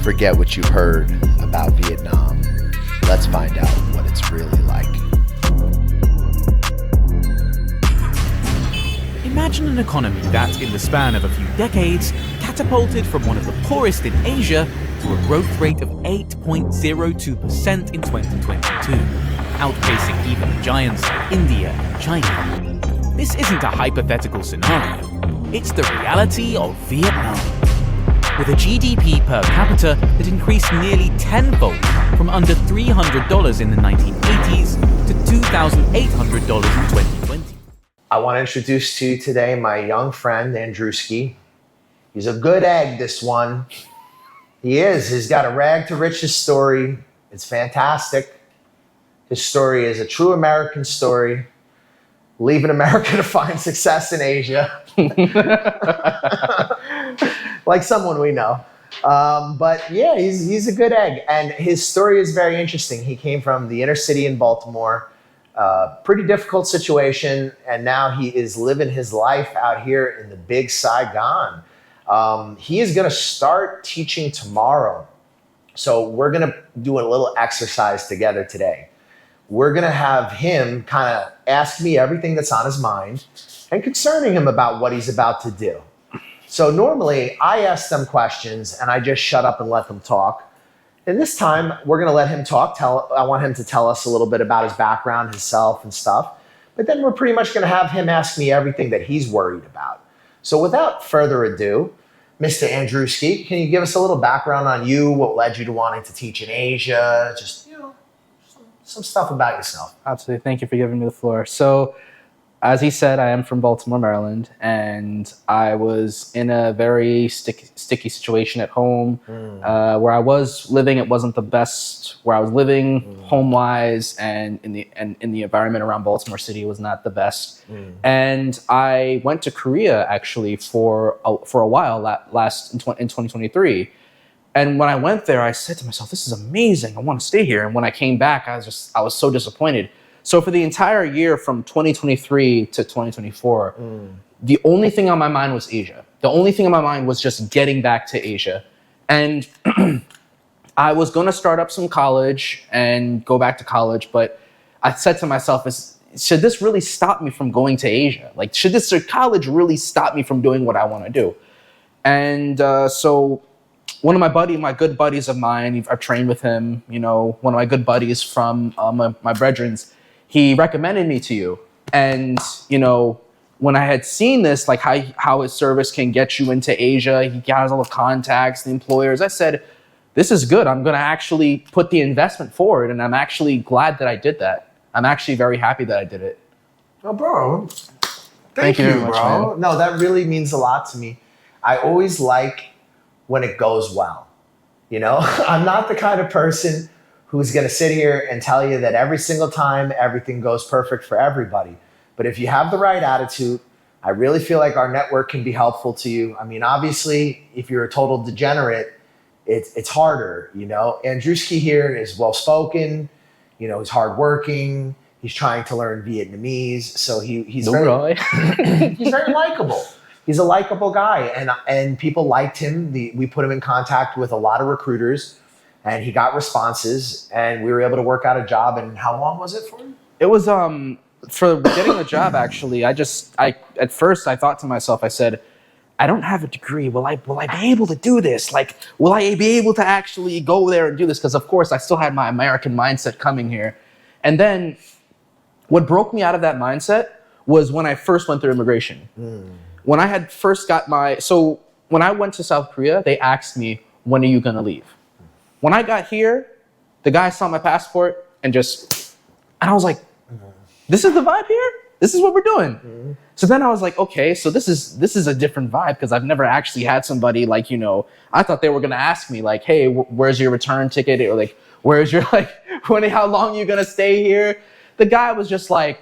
forget what you've heard about Vietnam. Let's find out what it's really like. Imagine an economy that, in the span of a few decades, catapulted from one of the poorest in Asia to a growth rate of 8.02% in 2022, outpacing even the giants like India and China. This isn't a hypothetical scenario. It's the reality of Vietnam. With a GDP per capita that increased nearly tenfold from under $300 in the 1980s to $2,800 in 2020. I want to introduce to you today my young friend, Andrewski. He's a good egg, this one. He is. He's got a rag to riches story. It's fantastic. His story is a true American story, leaving America to find success in Asia. Like someone we know. But yeah, he's a good egg. And his story is very interesting. He came from the inner city in Baltimore, pretty difficult situation. And now he is living his life out here in the big Saigon. He is going to start teaching tomorrow. So we're going to do a little exercise together today. We're going to have him kind of ask me everything that's on his mind and concerning him about what he's about to do. So normally I ask them questions and I just shut up and let them talk. And this time we're going to let him talk. I want him to tell us a little bit about his background, himself and stuff. But then we're pretty much going to have him ask me everything that he's worried about. So without further ado, Mr. Andrewski, can you give us a little background on you? What led you to wanting to teach in Asia? Just, some stuff about yourself. Absolutely. Thank you for giving me the floor. So, as he said, I am from Baltimore, Maryland, and I was in a very sticky situation at home where I was living. It wasn't the best where I was living home-wise, and in the environment around Baltimore City was not the best. And I went to Korea actually for a while in 2023. And when I went there, I said to myself, "This is amazing. I want to stay here." And when I came back, I was so disappointed. So for the entire year from 2023 to 2024, the only thing on my mind was Asia. The only thing on my mind was just getting back to Asia. And I was going to start up some college and go back to college, but I said to myself, should this really stop me from going to Asia? Like, should college really stop me from doing what I want to do? And so one of my good buddies of mine, I've trained with him, one of my good buddies from my brethrens, he recommended me to you. And, when I had seen this, like how his service can get you into Asia, he has all the contacts, the employers, I said, this is good. I'm going to actually put the investment forward. And I'm actually glad that I did that. I'm actually very happy that I did it. Oh, bro. Thank you very much, bro. man. No, that really means a lot to me. I always like when it goes well. I'm not the kind of person who's going to sit here and tell you that every single time everything goes perfect for everybody. But if you have the right attitude, I really feel like our network can be helpful to you. I mean, obviously, if you're a total degenerate, it's harder, Andrewski here is well-spoken, he's hardworking, he's trying to learn Vietnamese, so he's very, he's very likable. He's a likable guy, and people liked him. We put him in contact with a lot of recruiters, and he got responses, and we were able to work out a job. And how long was it for him? It was for getting the job. Actually, at first I thought to myself, I said, I don't have a degree. Will I be able to do this? Like, will I be able to actually go there and do this? Because of course I still had my American mindset coming here, and then what broke me out of that mindset was when I first went through immigration. When I had first got when I went to South Korea, they asked me, when are you going to leave? When I got here, the guy saw my passport and I was like, this is the vibe here? This is what we're doing. So then I was like, okay, so this is a different vibe, because I've never actually had somebody like, I thought they were going to ask me like, hey, where's your return ticket? Or like, where's your, how long are you going to stay here? The guy was just like,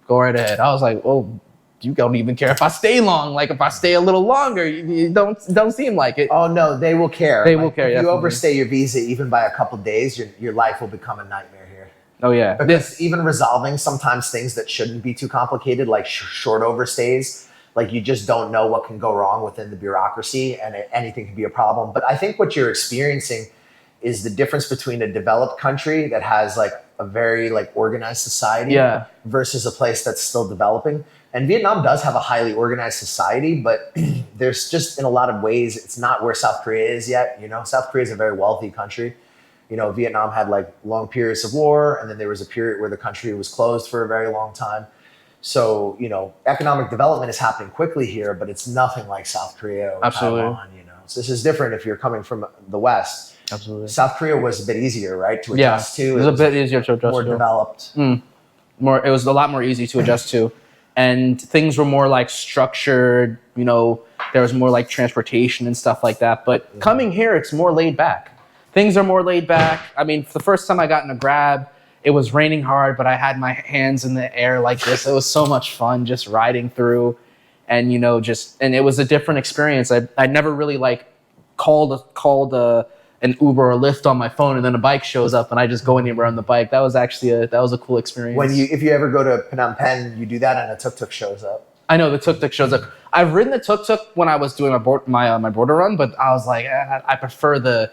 go right ahead. I was like, well, you don't even care if I stay long. Like, if I stay a little longer, you don't seem like it. Oh no, they will care. They will care. If you definitely. overstay your visa even by a couple of days, your life will become a nightmare here. Oh yeah. Because even resolving sometimes things that shouldn't be too complicated, like short overstays, Like you just don't know what can go wrong within the bureaucracy, and anything can be a problem. But I think what you're experiencing is the difference between a developed country that has like a very like organized society versus a place that's still developing. And Vietnam does have a highly organized society, but there's just in a lot of ways, it's not where South Korea is yet. You know, South Korea is a very wealthy country. You know, Vietnam had like long periods of war, and then there was a period where the country was closed for a very long time. So, you know, economic development is happening quickly here, but it's nothing like South Korea or Taiwan, you know. So this is different if you're coming from the West. Absolutely. South Korea was a bit easier, right, to adjust to. It was a bit easier to adjust more to. Developed. It was a lot more easy to adjust to. And things were more like structured, you know, there was more like transportation and stuff like that. But coming here, it's more laid back. Things are more laid back. I mean, the first time I got in a Grab, it was raining hard, but I had my hands in the air like this. It was so much fun just riding through, and, you know, and it was a different experience. I never really like called an Uber or Lyft on my phone, and then a bike shows up and I just go anywhere on the bike. That was actually a cool experience. If you ever go to Phnom Penh, you do that and a tuk-tuk shows up. I know the tuk-tuk shows up. I've ridden the tuk-tuk when I was doing my border run, but I was like, I prefer the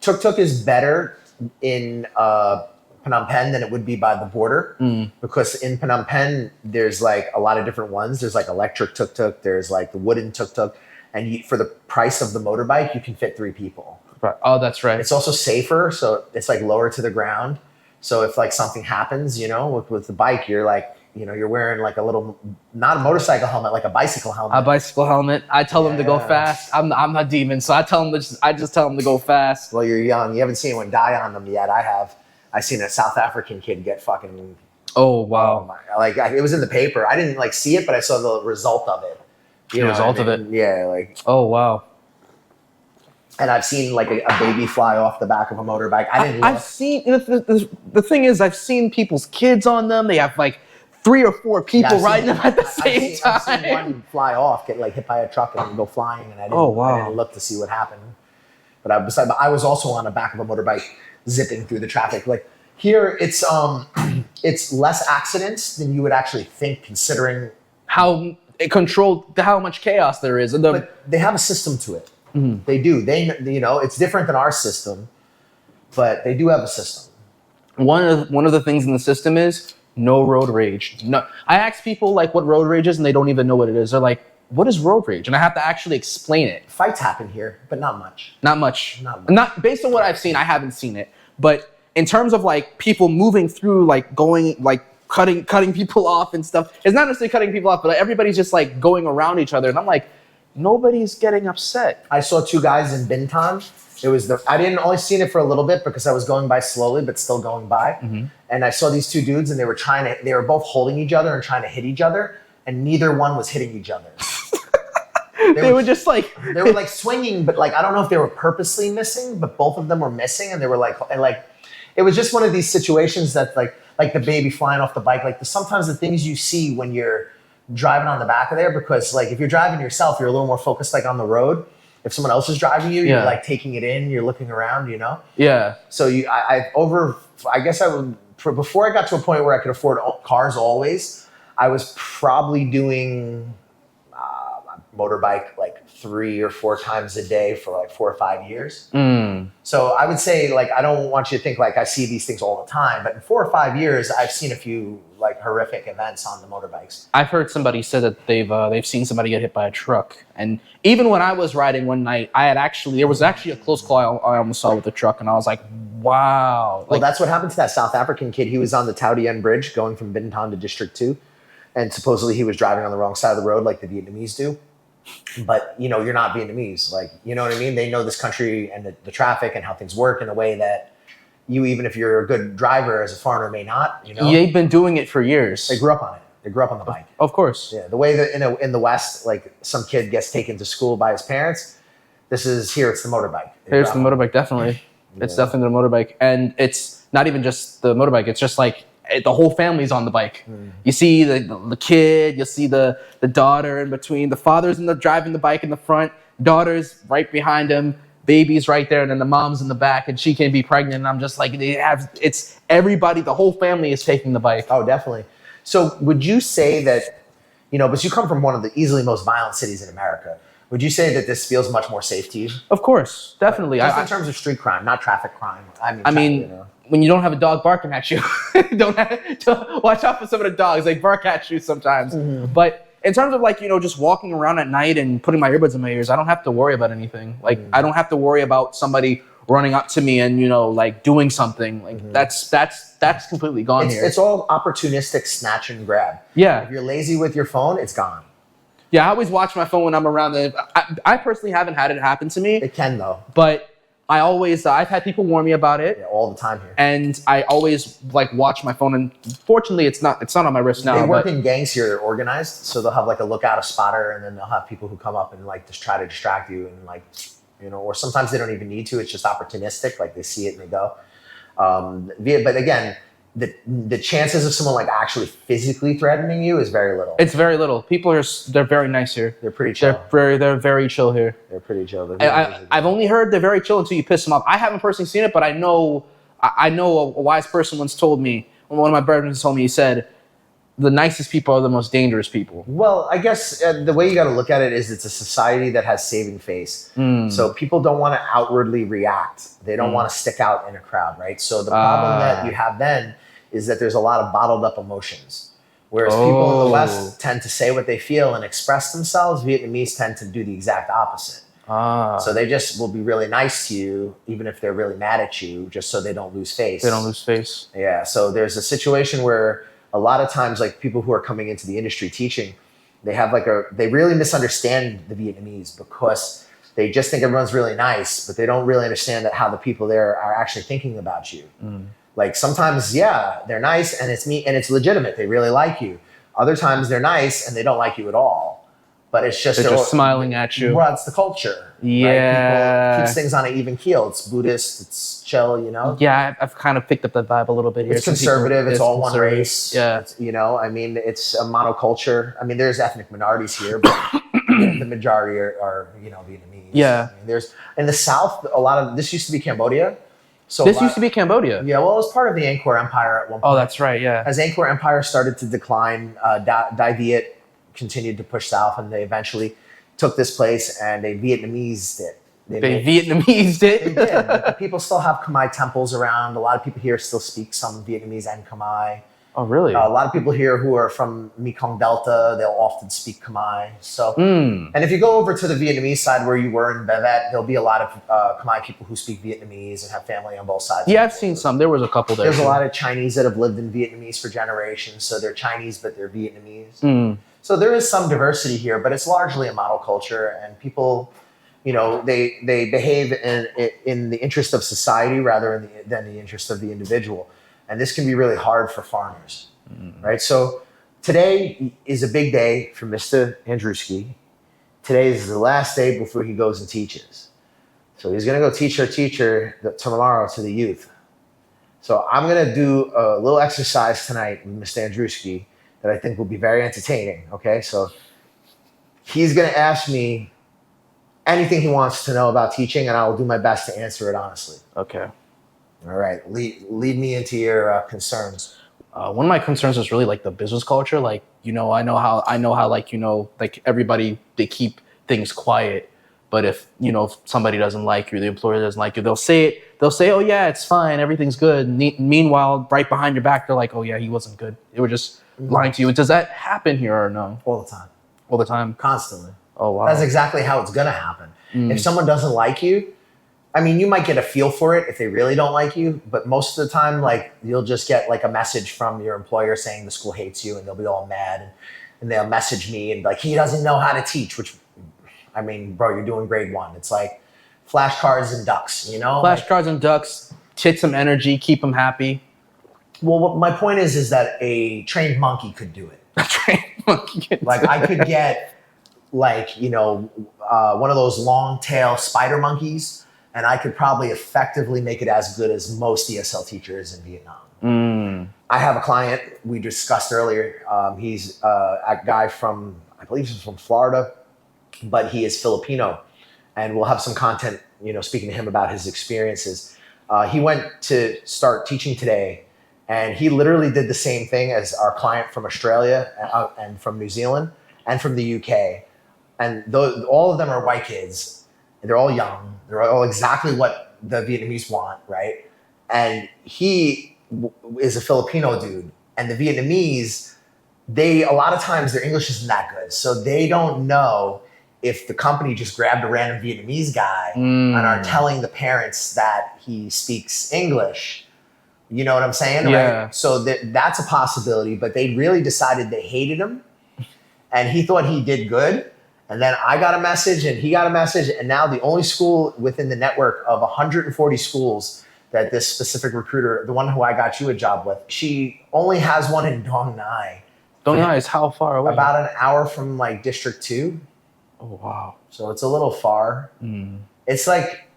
tuk-tuk is better in Phnom Penh than it would be by the border, because in Phnom Penh there's like a lot of different ones. There's like electric tuk-tuk, there's like the wooden tuk-tuk, and for the price of the motorbike you can fit 3 people. Right. Oh, that's right. It's also safer, so it's like lower to the ground. So if like something happens, you know, with the bike, you're like, you know, you're wearing like a little, not a motorcycle helmet, like a bicycle helmet. A bicycle helmet. I tell them to go fast. I'm not demon, so I just tell them to go fast. Well, you're young. You haven't seen anyone die on them yet. I have. I seen a South African kid get fucking. Oh wow! It was in the paper. I didn't like see it, but I saw the result of it. The result of it. Yeah, like. Oh wow! And I've seen like a baby fly off the back of a motorbike. I've seen the thing is I've seen people's kids on them. They have like 3 or 4 people riding them at the same time. I've seen one fly off, get like hit by a truck and go flying, and I didn't look to see what happened. But I was also on the back of a motorbike, zipping through the traffic. Like here, it's less accidents than you would actually think, considering how it controlled, how much chaos there is. But they have a system to it. Mm-hmm. They do. You know, it's different than our system, but they do have a system. One of the things in the system is no road rage. No, I ask people like what road rage is, and they don't even know what it is. They're like, "What is road rage?" And I have to actually explain it. Fights happen here, but not much. Not much. Not based on what I've seen. I haven't seen it, but in terms of like people moving through, like going, like cutting people off and stuff. It's not necessarily cutting people off, but like, everybody's just like going around each other, and I'm like, nobody's getting upset. I saw 2 guys in Bintan. I didn't only seen it for a little bit because I was going by slowly, but still going by. Mm-hmm. And I saw these 2 dudes, and they were both holding each other and trying to hit each other, and neither one was hitting each other. They were just like they were like swinging, but like I don't know if they were purposely missing, but both of them were missing, and they were like it was just one of these situations that like the baby flying off the bike, like sometimes the things you see when you're driving on the back of there, because like if you're driving yourself, you're a little more focused like on the road. If someone else is driving you, you're like taking it in, you're looking around, you know? Yeah. So before I got to a point where I could afford cars always, I was probably doing motorbike like 3 or 4 times a day for like 4 or 5 years. So I would say, like, I don't want you to think like I see these things all the time, but in 4 or 5 years, I've seen a few like horrific events on the motorbikes. I've heard somebody say that they've seen somebody get hit by a truck, and even when I was riding one night, there was actually a close call I almost saw with a truck, and I was like, wow. Well, that's what happened to that South African kid. He was on the Tao Dien Bridge going from Bintan to District 2, and supposedly he was driving on the wrong side of the road like the Vietnamese do. But, you know, you're not Vietnamese. Like, you know what I mean? They know this country and the traffic and how things work in a way that you, even if you're a good driver as a foreigner, may not, you know? They've been doing it for years. They grew up on it. They grew up on the bike. Of course. Yeah, the way that in the West, like some kid gets taken to school by his parents, it's the motorbike. Here's the motorbike, definitely. Yeah. It's definitely the motorbike. And it's not even just the motorbike. It's just like the whole family's on the bike. You see the kid, you see the daughter in between. The father's driving the bike in the front, daughter's right behind him, baby's right there, and then the mom's in the back, and she can be pregnant. And I'm just like, it's everybody, the whole family is taking the bike. Oh, definitely. So would you say that but you come from one of the easily most violent cities in America. Would you say that this feels much more safe to you? Of course, definitely. Just in terms of street crime, not traffic crime. I mean, when you don't have a dog barking at you, don't watch out for some of the dogs. They bark at you sometimes. Mm-hmm. But in terms of like, just walking around at night and putting my earbuds in my ears, I don't have to worry about anything. Like, I don't have to worry about somebody running up to me and, like doing something. Like that's completely gone here. It's all opportunistic snatch and grab. Yeah. If you're lazy with your phone, it's gone. Yeah, I always watch my phone when I'm around. I personally haven't had it happen to me. It can though. But I've had people warn me about it. Yeah, all the time here. And I always like watch my phone, and fortunately it's not on my wrist now. They work in gangs here, they're organized, so they'll have like a lookout, a spotter, and then they'll have people who come up and like just try to distract you and like, or sometimes they don't even need to, it's just opportunistic, like they see it and they go. But again, the chances of someone like actually physically threatening you is very little. It's very little. People they're very nice here. They're pretty chill. They're very chill here. They're pretty chill. I've only heard they're very chill until you piss them off. I haven't personally seen it, but I know a wise person once told me, one of my brothers told me, he said, the nicest people are the most dangerous people. Well, I guess the way you got to look at it is it's a society that has saving face. So people don't want to outwardly react. They don't want to stick out in a crowd, right? So the problem that you have then is that there's a lot of bottled up emotions. Whereas people in the West tend to say what they feel and express themselves, Vietnamese tend to do the exact opposite. So they just will be really nice to you, even if they're really mad at you, just so they don't lose face. They don't lose face. Yeah, so there's a situation where a lot of times, like people who are coming into the industry teaching, they really misunderstand the Vietnamese because they just think everyone's really nice, but they don't really understand that how the people there are actually thinking about you. Like sometimes, yeah, they're nice and it's legitimate. They really like you. Other times they're nice and they don't like you at all. But it's just they're just smiling at you. Well, it's the culture. Yeah, right? People keeps things on an even keel. It's Buddhist. It's chill. Yeah, I've kind of picked up that vibe a little bit here. It's conservative. It's all one race. Yeah, I mean, it's a monoculture. I mean, there's ethnic minorities here, but the majority are Vietnamese. Yeah. I mean, there's in the South a lot of this used to be Cambodia. So this used to be Cambodia. Yeah, well, it was part of the Angkor Empire at one point. Oh, that's right. Yeah. As Angkor Empire started to decline, Dai Viet continued to push south, and they eventually took this place and they Vietnamesed it. They Vietnamesed it. They did. But people still have Khmer temples around. A lot of people here still speak some Vietnamese and Khmer. Oh, really? A lot of people here who are from Mekong Delta, they'll often speak Khmer. So, and if you go over to the Vietnamese side where you were in Bevet, there'll be a lot of Khmer people who speak Vietnamese and have family on both sides. Yeah, I've seen some. There was a couple there. There's a lot of Chinese that have lived in Vietnamese for generations. So they're Chinese, but they're Vietnamese. So there is some diversity here, but it's largely a monoculture, and people, they behave in the interest of society rather than the interest of the individual. And this can be really hard for foreigners, right? So today is a big day for Mr. Andruski. Today is the last day before he goes and teaches. So he's going to go teach our teacher tomorrow to the youth. So I'm going to do a little exercise tonight with Mr. Andruski that I think will be very entertaining, okay? So he's going to ask me anything he wants to know about teaching, and I will do my best to answer it honestly. Okay. All right, lead me into your concerns. One of my concerns is really like the business culture. Like, I know how like everybody, they keep things quiet. But if somebody doesn't like you, the employer doesn't like you, they'll say, oh yeah, it's fine, everything's good. Meanwhile, right behind your back, they're like, oh yeah, he wasn't good. They were just lying to you. Does that happen here or no? All the time. All the time? Constantly. Oh, wow. That's exactly how it's going to happen. If someone doesn't like you, I mean, you might get a feel for it if they really don't like you, but most of the time, like, you'll just get like a message from your employer saying the school hates you, and they'll be all mad, and they'll message me and like, he doesn't know how to teach, which, I mean, bro, you're doing grade 1. It's like flashcards and ducks, Flashcards and ducks, hit some energy, keep them happy. Well, what my point is that a trained monkey could do it. A trained monkey could like, I could get like, one of those long tail spider monkeys, and I could probably effectively make it as good as most ESL teachers in Vietnam. I have a client we discussed earlier. He's a guy from, I believe he's from Florida, but he is Filipino. And we'll have some content, speaking to him about his experiences. He went to start teaching today, And he literally did the same thing as our client from Australia and from New Zealand and from the UK. And all of them are white kids. They're all young. They're all exactly what the Vietnamese want, right? And he is a Filipino dude. And the Vietnamese, a lot of times their English isn't that good. So they don't know if the company just grabbed a random Vietnamese guy and are telling the parents that he speaks English. You know what I'm saying? Yeah. Right? So that's a possibility, but they really decided they hated him and he thought he did good. And then I got a message and he got a message. And now the only school within the network of 140 schools that this specific recruiter, the one who I got you a job with, she only has one in Dong Nai. Dong Nai is how far away? About an hour from like District 2. Oh, wow. So it's a little far. It's like,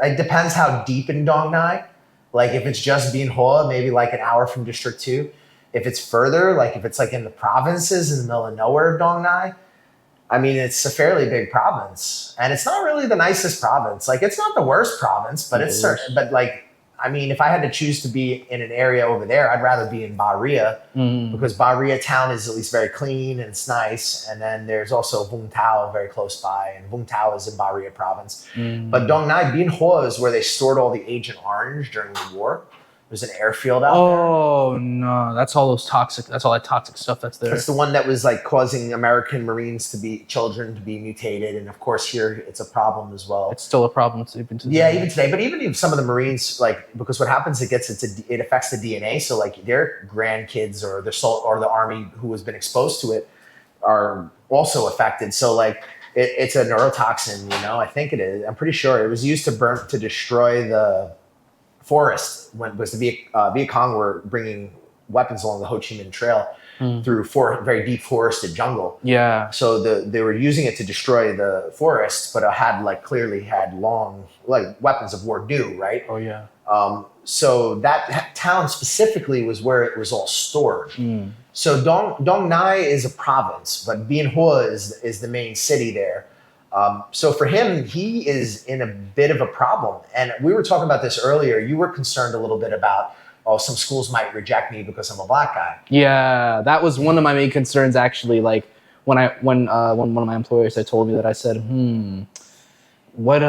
it depends how deep in Dong Nai. Like if it's just Bien Hoa, maybe like an hour from District 2. If it's further, like if it's like in the provinces in the middle of nowhere of Dong Nai, I mean, it's a fairly big province. And it's not really the nicest province. Like it's not the worst province, but it's certain. But like, I mean, if I had to choose to be in an area over there, I'd rather be in Ba Ria because Ba Ria town is at least very clean and it's nice. And then there's also Vung Tau very close by, and Vung Tau is in Ba Ria province. But Dong Nai, Bien Hoa is where they stored all the Agent Orange during the war. There's an airfield out there. Oh no, that's all that toxic stuff that's there. It's the one that was like causing American Marines children to be mutated. And of course here it's a problem as well. It's still a problem even today. Yeah, even today. But even if some of the Marines, like, because what happens, it affects the DNA. So like their grandkids or the army who has been exposed to it are also affected. So like it's a neurotoxin, you know, I think it is. I'm pretty sure it was used to destroy the forest when the Viet Cong were bringing weapons along the Ho Chi Minh Trail through very deep forested jungle. Yeah. So they were using it to destroy the forest, but it clearly had long weapons of war do, right? Oh yeah. So that town specifically was where it was all stored. So Dong Nai is a province, but Bien Hoa is the main city there. So for him, he is in a bit of a problem. And we were talking about this earlier. You were concerned a little bit about, some schools might reject me because I'm a black guy. Yeah, that was one of my main concerns actually. Like when one of my employers had told me that, I said, what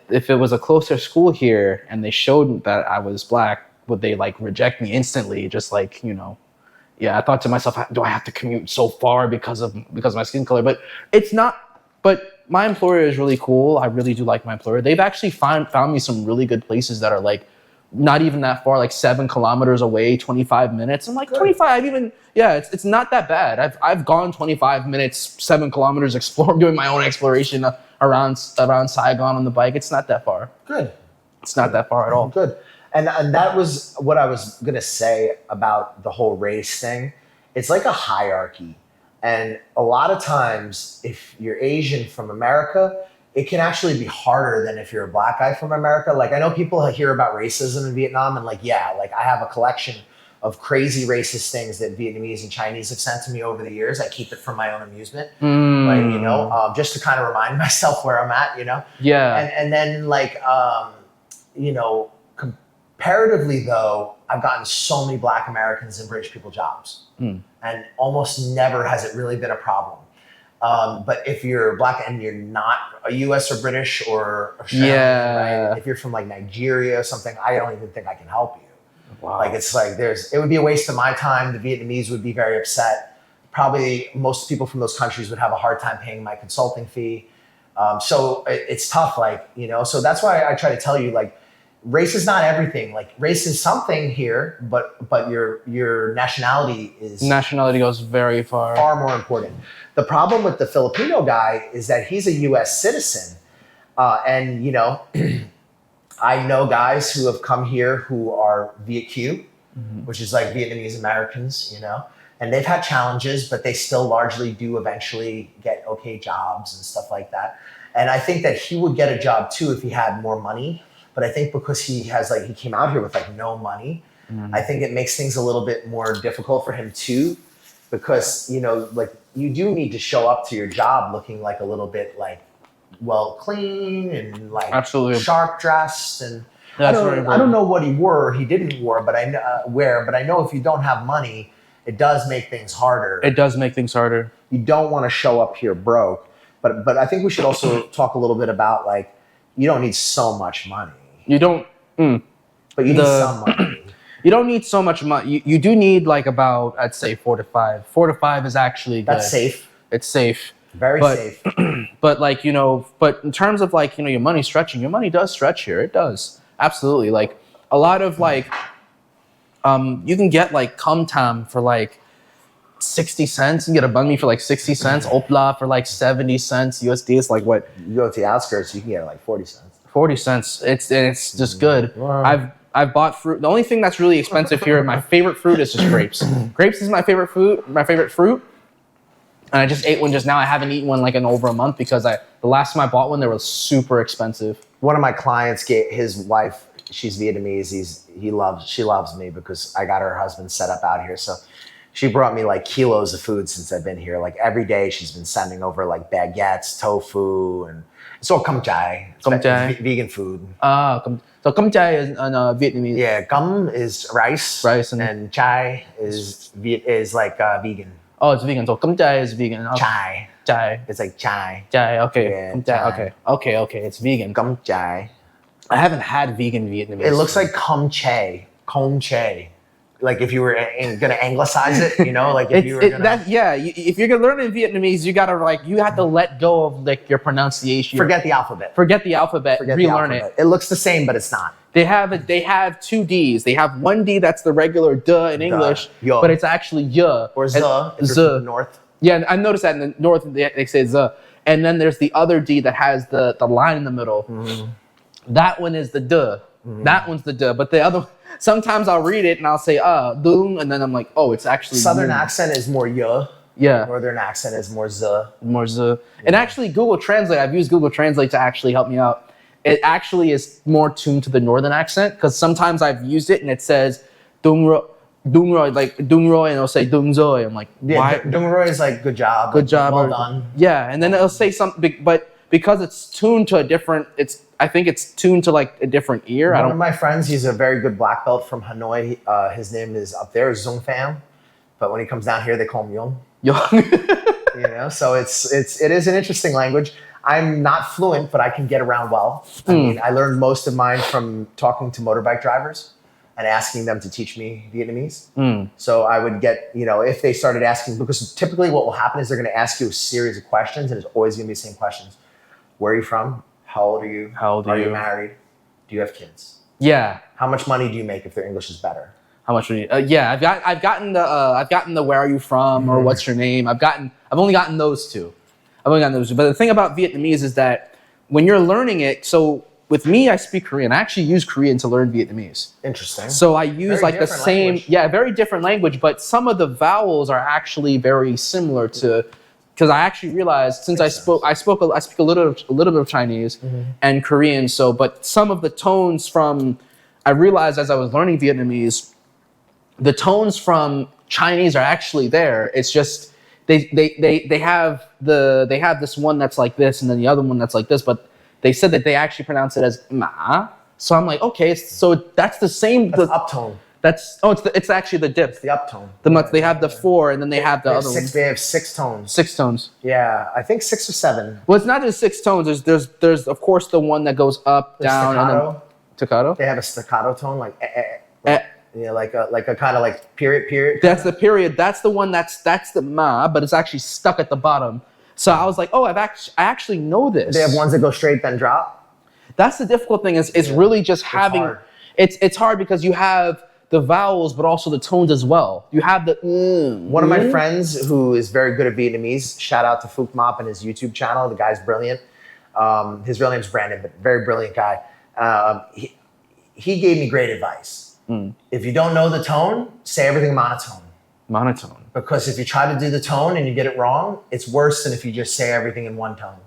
if it was a closer school here and they showed that I was black, would they like reject me instantly? Just like, you know. Yeah, I thought to myself, do I have to commute so far because of my skin color? But it's not. But my employer is really cool. I really do like my employer. They've actually found me some really good places that are like not even that far, like 7 kilometers away, 25 minutes. I'm like, good. 25, even, yeah, it's not that bad. I've gone 25 minutes, 7 kilometers doing my own exploration around Saigon on the bike. It's not that far. Good. It's not that far at all. Good. And that was what I was going to say about the whole race thing. It's like a hierarchy. And a lot of times, if you're Asian from America, it can actually be harder than if you're a black guy from America. Like I know people hear about racism in Vietnam and like I have a collection of crazy racist things that Vietnamese and Chinese have sent to me over the years. I keep it for my own amusement, just to kind of remind myself where I'm at, you know? Yeah. And then comparatively though, I've gotten so many black Americans and British people jobs. And almost never has it really been a problem. But if you're black and you're not a US or British or Australian, right? If you're from like Nigeria or something, I don't even think I can help you. Wow. Like it's like it would be a waste of my time. The Vietnamese would be very upset. Probably most people from those countries would have a hard time paying my consulting fee. So it's tough, so that's why I try to tell you, like, race is not everything. Like race is something here, but your nationality goes very far more important. The problem with the Filipino guy is that he's a U.S. citizen, and I know guys who have come here who are Viet Q, which is like Vietnamese Americans, and they've had challenges, but they still largely do eventually get okay jobs and stuff like that. And I think that he would get a job too if he had more money. But I think because he came out here with like no money, I think it makes things a little bit more difficult for him too, because, you do need to show up to your job looking like a little bit like well clean and like absolutely sharp dressed. And That's very important. I don't know what he wore. He didn't wear, but I know if you don't have money, it does make things harder. It does make things harder. You don't want to show up here broke. But I think we should also talk a little bit about like you don't need so much money. You don't. But you need some money. You don't need so much money. You do need like about, I'd say 4 to 5. 4 to 5 is actually good. That's safe. It's safe. Very safe. But like, you know, but in terms of like, you know, your money stretching, your money does stretch here. It does. Absolutely. Like a lot of like, you can get like cum tam for like 60 cents. You can get a banh mi for like 60 cents. Opla for like 70 cents. USD is like what? You go to the outskirts, you can get like 40 cents. 40 cents. It's just good. Wow. I've bought fruit. The only thing that's really expensive here, my favorite fruit is just grapes. Grapes is my favorite fruit. And I just ate one just now. I haven't eaten one like in over a month because the last time I bought one, they were super expensive. One of my clients his wife, she's Vietnamese. She loves me because I got her husband set up out here. So she brought me like kilos of food since I've been here. Like every day she's been sending over like baguettes, tofu, and it's all cam chai. It's vegan food. So cam chai is Vietnamese. Yeah, gum is rice, and chai is like vegan. Oh, it's vegan. So cam chai is vegan. Okay. Chai. It's like chai. Chai. Okay. Yeah, chai. Okay. It's vegan. Gum chai. I haven't had vegan Vietnamese. It looks like com che. Like if you were gonna anglicize it, you know, like if you were gonna... if you're gonna learn in Vietnamese, you have to let go of like your pronunciation. Forget the alphabet. Relearn it. It looks the same, but it's not. They have 2 Ds. They have one D that's the regular duh in English, but it's actually yuh. Or zuh, if you're from the north. Yeah, I noticed that in the north they say zuh. And then there's the other D that has the line in the middle. Mm-hmm. That one is the duh. Mm-hmm. That one's the duh. But the other, sometimes I'll read it and I'll say dung, and then I'm like, oh, it's actually Southern accent is more yuh. Yeah. Northern accent is more zuh. More zuh. Yeah. And actually Google Translate, I've used Google Translate to actually help me out. It actually is more tuned to the northern accent because sometimes I've used it and it says dung roi, like dung roi, and it'll say dung zoi. I'm like, why? Dung roi is like good job. Good job. Well done. Yeah, and then it'll say something, but because it's tuned to a different, I think it's tuned to like a different ear. One of my friends, he's a very good black belt from Hanoi. His name is up there, Zung Pham, but when he comes down here, they call him Yung. You know, so it is an interesting language. I'm not fluent, but I can get around well. I mean, I learned most of mine from talking to motorbike drivers and asking them to teach me Vietnamese. So I would get, you know, if they started asking, because typically what will happen is they're going to ask you a series of questions, and it's always going to be the same questions. Where are you from? How old are you? Are you married? Do you have kids? Yeah. How much money do you make if their English is better? How much would you? I've gotten the where are you from or what's your name. I've only gotten those two. But the thing about Vietnamese is that when you're learning it, so with me, I speak Korean. I actually use Korean to learn Vietnamese. Interesting. So I use very like the same, language. Very different language, but some of the vowels are actually very similar to, because I actually realized since I speak a little bit of Chinese and Korean. So, but some of the tones I realized as I was learning Vietnamese, the tones from Chinese are actually there. It's just, They have this one that's like this and then the other one that's like this, but they said that they actually pronounce it as ma. So I'm like, okay, so that's the same. That's uptone. It's actually the dip. It's the uptone. They have the 4 and then they have the other one. They have 6 tones. 6 tones. Yeah, I think 6 or 7. Well, it's not just 6 tones. There's of course the one that goes up, down, staccato. and then staccato. They have a staccato tone like yeah, like a kind of like period. That's the period. That's the one that's the ma, but it's actually stuck at the bottom. So I was like, oh, I actually know this. They have ones that go straight then drop. That's the difficult thing is really just having. Hard. It's hard because you have the vowels, but also the tones as well. You have the. One of my friends who is very good at Vietnamese. Shout out to Phuc Mop and his YouTube channel. The guy's brilliant. His real name's Brandon, but very brilliant guy. He gave me great advice. If you don't know the tone, say everything monotone. Monotone. Because if you try to do the tone and you get it wrong, it's worse than if you just say everything in one tone.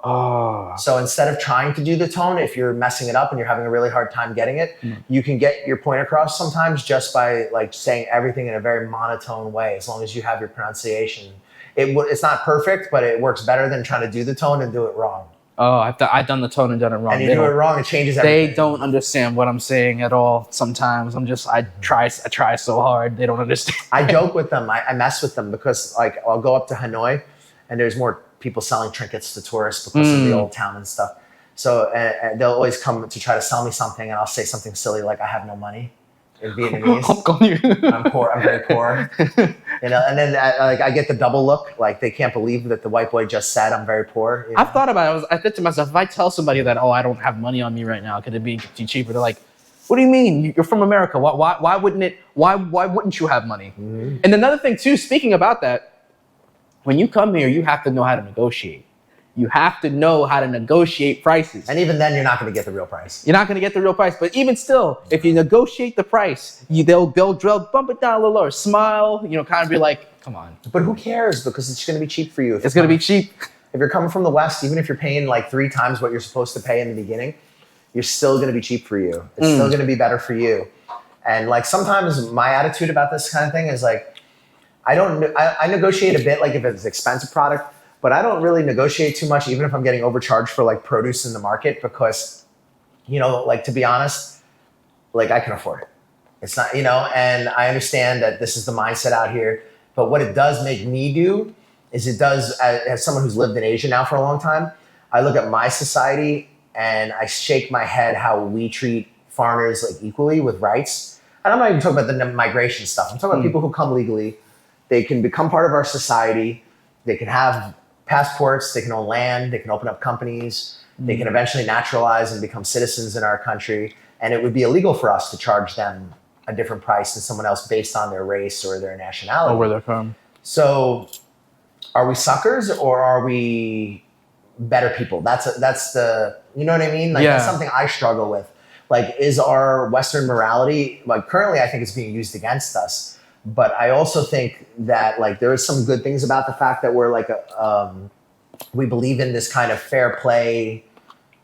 Oh. So instead of trying to do the tone, if you're messing it up and you're having a really hard time getting it, you can get your point across sometimes just by like saying everything in a very monotone way, as long as you have your pronunciation. It's not perfect, but it works better than trying to do the tone and do it wrong. Oh, I've done the tone and done it wrong. And you do it wrong, it changes everything. They don't understand what I'm saying at all. Sometimes I try so hard. They don't understand. I joke with them. I mess with them because like I'll go up to Hanoi, and there's more people selling trinkets to tourists because of the old town and stuff. So and they'll always come to try to sell me something, and I'll say something silly like I have no money in Vietnamese. I'm poor. I'm very poor. You know, and then I get the double look, like they can't believe that the white boy just said I'm very poor. You know? I've thought about it. I said to myself, if I tell somebody that, oh, I don't have money on me right now, could it be cheaper? They're like, what do you mean? You're from America. Why wouldn't it? Why wouldn't you have money? Mm-hmm. And another thing too, speaking about that, when you come here, you have to know how to negotiate. You have to know how to negotiate prices. And even then, you're not going to get the real price. You're not going to get the real price. But even still, if you negotiate the price, they'll bump it down a little lower, smile, kind of be like, come on. But who cares? Because it's going to be cheap for you. It's going to be cheap. If you're coming from the West, even if you're paying like 3 times what you're supposed to pay in the beginning, you're still going to be cheap for you. It's still going to be better for you. And like sometimes my attitude about this kind of thing is like, I negotiate a bit like if it's an expensive product, but I don't really negotiate too much, even if I'm getting overcharged for like produce in the market, because, like to be honest, like I can afford it. It's not, and I understand that this is the mindset out here, but what it does make me do is it does, as someone who's lived in Asia now for a long time, I look at my society and I shake my head how we treat foreigners like equally with rights. And I'm not even talking about the migration stuff. I'm talking about people who come legally. They can become part of our society. They can have passports, they can own land, they can open up companies, they can eventually naturalize and become citizens in our country. And it would be illegal for us to charge them a different price than someone else based on their race or their nationality. Or where they're from. So are we suckers or are we better people? That's the, you know what I mean? Like that's something I struggle with. Like, is our Western morality, like currently I think it's being used against us. But I also think that like there is some good things about the fact that we're like we believe in this kind of fair play,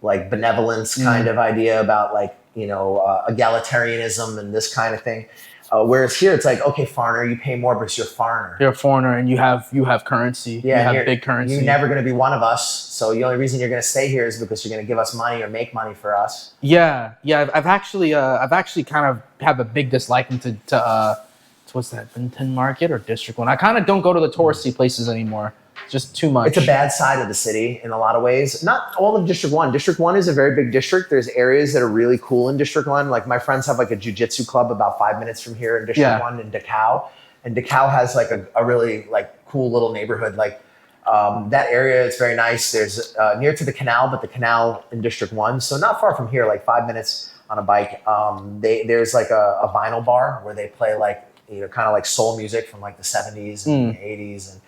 like benevolence kind of idea about like egalitarianism and this kind of thing. Whereas here it's like, okay, foreigner, you pay more because you're a foreigner. You're a foreigner and you have currency. Yeah, you have big currency. You're never going to be one of us. So the only reason you're going to stay here is because you're going to give us money or make money for us. Yeah. I've actually kind of have a big dislike to what's that, Vinton Market or District 1? I kind of don't go to the touristy places anymore. Just too much. It's a bad side of the city in a lot of ways. Not all of District 1. District 1 is a very big district. There's areas that are really cool in District 1. Like my friends have like a jiu-jitsu club about 5 minutes from here in District 1 in Dachau. And Dachau has like a really like cool little neighborhood. Like that area, it's very nice. There's near to the canal, but the canal in District 1. So not far from here, like 5 minutes on a bike. There's like a vinyl bar where they play like, kind of like soul music from like the 70s and the 80s. And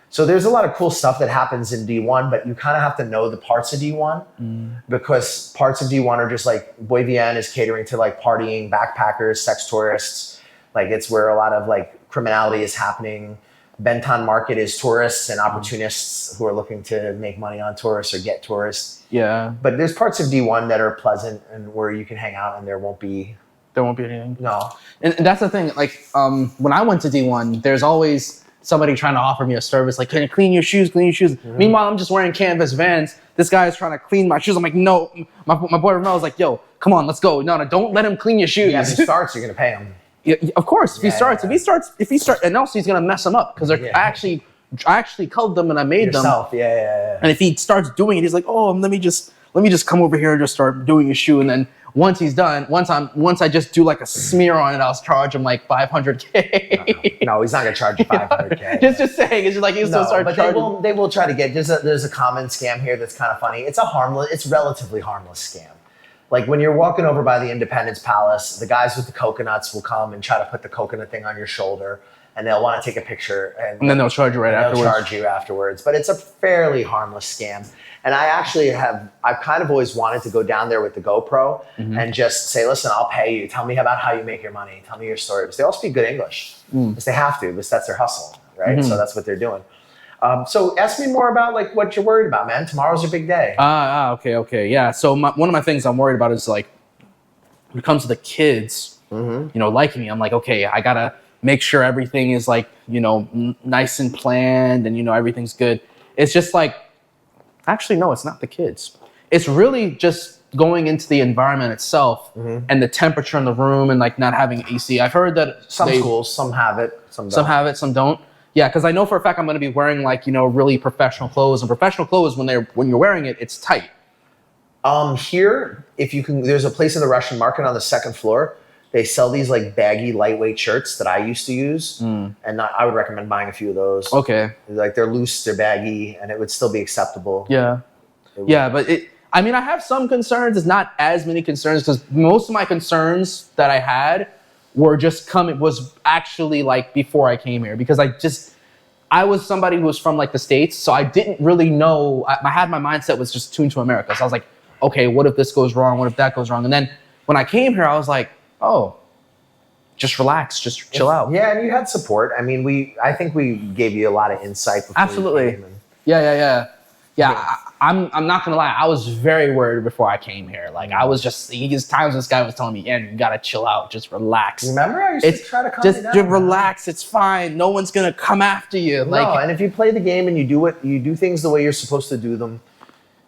so there's a lot of cool stuff that happens in D1, but you kind of have to know the parts of D1 because parts of D1 are just like Boi Vien is catering to like partying, backpackers, sex tourists. Like it's where a lot of like criminality is happening. Benton Market is tourists and opportunists who are looking to make money on tourists or get tourists. Yeah. But there's parts of D1 that are pleasant and where you can hang out and there won't be anything. No. And that's the thing. Like, when I went to D1, there's always somebody trying to offer me a service. Like, can you clean your shoes? Meanwhile, I'm just wearing canvas Vans. This guy is trying to clean my shoes. I'm like, no. My boy Ramel was like, yo, come on, let's go. No, don't let him clean your shoes. Yeah, if he starts, you're going to pay him. Yeah, of course. If he starts, and also he's going to mess them up because I actually colored them and I made them. Yeah. And if he starts doing it, he's like, oh, let me just come over here and just start doing his shoe. And then once he's done, once I just do like a smear on it, I'll charge him like $500K. No, he's not gonna charge you $500K. just saying, it's just like he's still start but charging. They will try to get. There's a common scam here that's kind of funny. It's relatively harmless scam. Like when you're walking over by the Independence Palace, the guys with the coconuts will come and try to put the coconut thing on your shoulder, and they'll want to take a picture, and then they'll charge you afterwards. But it's a fairly harmless scam. And I've kind of always wanted to go down there with the GoPro and just say, listen, I'll pay you. Tell me about how you make your money. Tell me your story. Because they all speak good English. Because they have to, because that's their hustle, right? So that's what they're doing. So ask me more about like what you're worried about, man. Tomorrow's your big day. Okay. Yeah. So one of my things I'm worried about is like, when it comes to the kids, like me, I'm like, okay, I got to make sure everything is like, nice and planned and, everything's good. It's just like, Actually, no, it's not the kids. It's really just going into the environment itself and the temperature in the room and like not having AC. I've heard that Some schools, some have it, some don't. Some have it, some don't. Yeah, because I know for a fact I'm going to be wearing like, you know, really professional clothes. And professional clothes, when you're wearing it, it's tight. Here, if you can, there's a place in the Russian market on the second floor. They sell these like baggy, lightweight shirts that I used to use, and I would recommend buying a few of those. Okay. Like they're loose, they're baggy, and it would still be acceptable. Yeah. Yeah, but I mean, I have some concerns. It's not as many concerns because most of my concerns that I had was actually like before I came here because I was somebody who was from like the States, so I didn't really know. I had my mindset was just tuned to America. So I was like, okay, what if this goes wrong? What if that goes wrong? And then when I came here, I was like, oh, just relax, just chill out. Yeah, and you had support. I mean, I think we gave you a lot of insight. Absolutely. Yeah. I'm not gonna lie. I was very worried before I came here. Like I was just, times this guy was telling me, "Andrew, you gotta chill out, just relax." Remember, I used to try to calm you down. Just relax. It's fine. No one's gonna come after you. No, and if you play the game and you do things the way you're supposed to do them,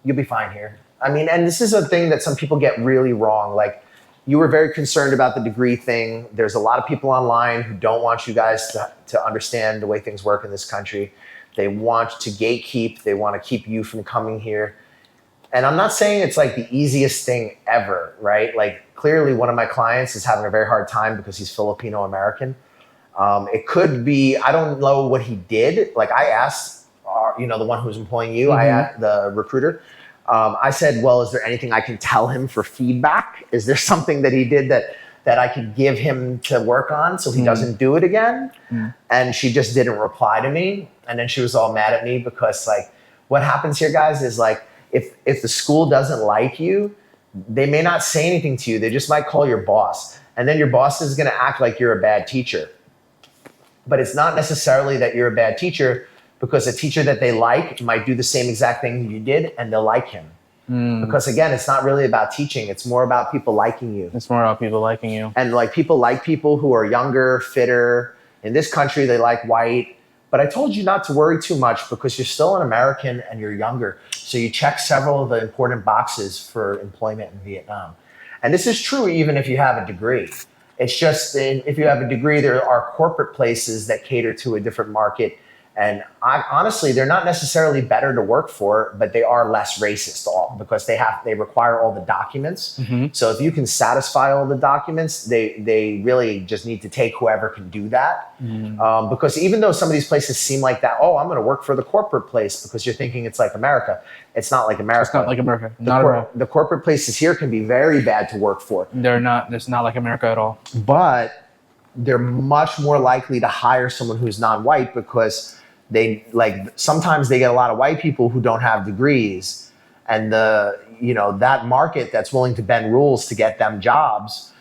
you'll be fine here. I mean, and this is a thing that some people get really wrong. Like, you were very concerned about the degree thing. There's a lot of people online who don't want you guys to understand the way things work in this country. They want to gatekeep. They want to keep you from coming here. And I'm not saying it's like the easiest thing ever, right? Like clearly one of my clients is having a very hard time because he's Filipino American. It could be, I don't know what he did. Like I asked, the one who's employing you, I asked the recruiter. I said, well, is there anything I can tell him for feedback? Is there something that he did that I could give him to work on so he doesn't do it again? And she just didn't reply to me. And then she was all mad at me because like what happens here, guys, is like if the school doesn't like you, they may not say anything to you. They just might call your boss. And then your boss is going to act like you're a bad teacher. But it's not necessarily that you're a bad teacher because a teacher that they like might do the same exact thing you did and they'll like him. Because again, it's not really about teaching. It's more about people liking you. It's more about people liking you. And like people like people who are younger, fitter. In this country, they like white. But I told you not to worry too much because you're still an American and you're younger. So you check several of the important boxes for employment in Vietnam. And this is true even if you have a degree. It's just if you have a degree, there are corporate places that cater to a different market. And honestly, they're not necessarily better to work for, but they are less racist because they require all the documents. So if you can satisfy all the documents, they really just need to take whoever can do that. Because even though some of these places seem like that, I'm going to work for the corporate place because you're thinking it's like America. It's not like America. It's not like America. Not at all. The corporate places here can be very bad to work for. They're not. It's not like America at all. But they're much more likely to hire someone who's non-white because sometimes they get a lot of white people who don't have degrees, and that market that's willing to bend rules to get them jobs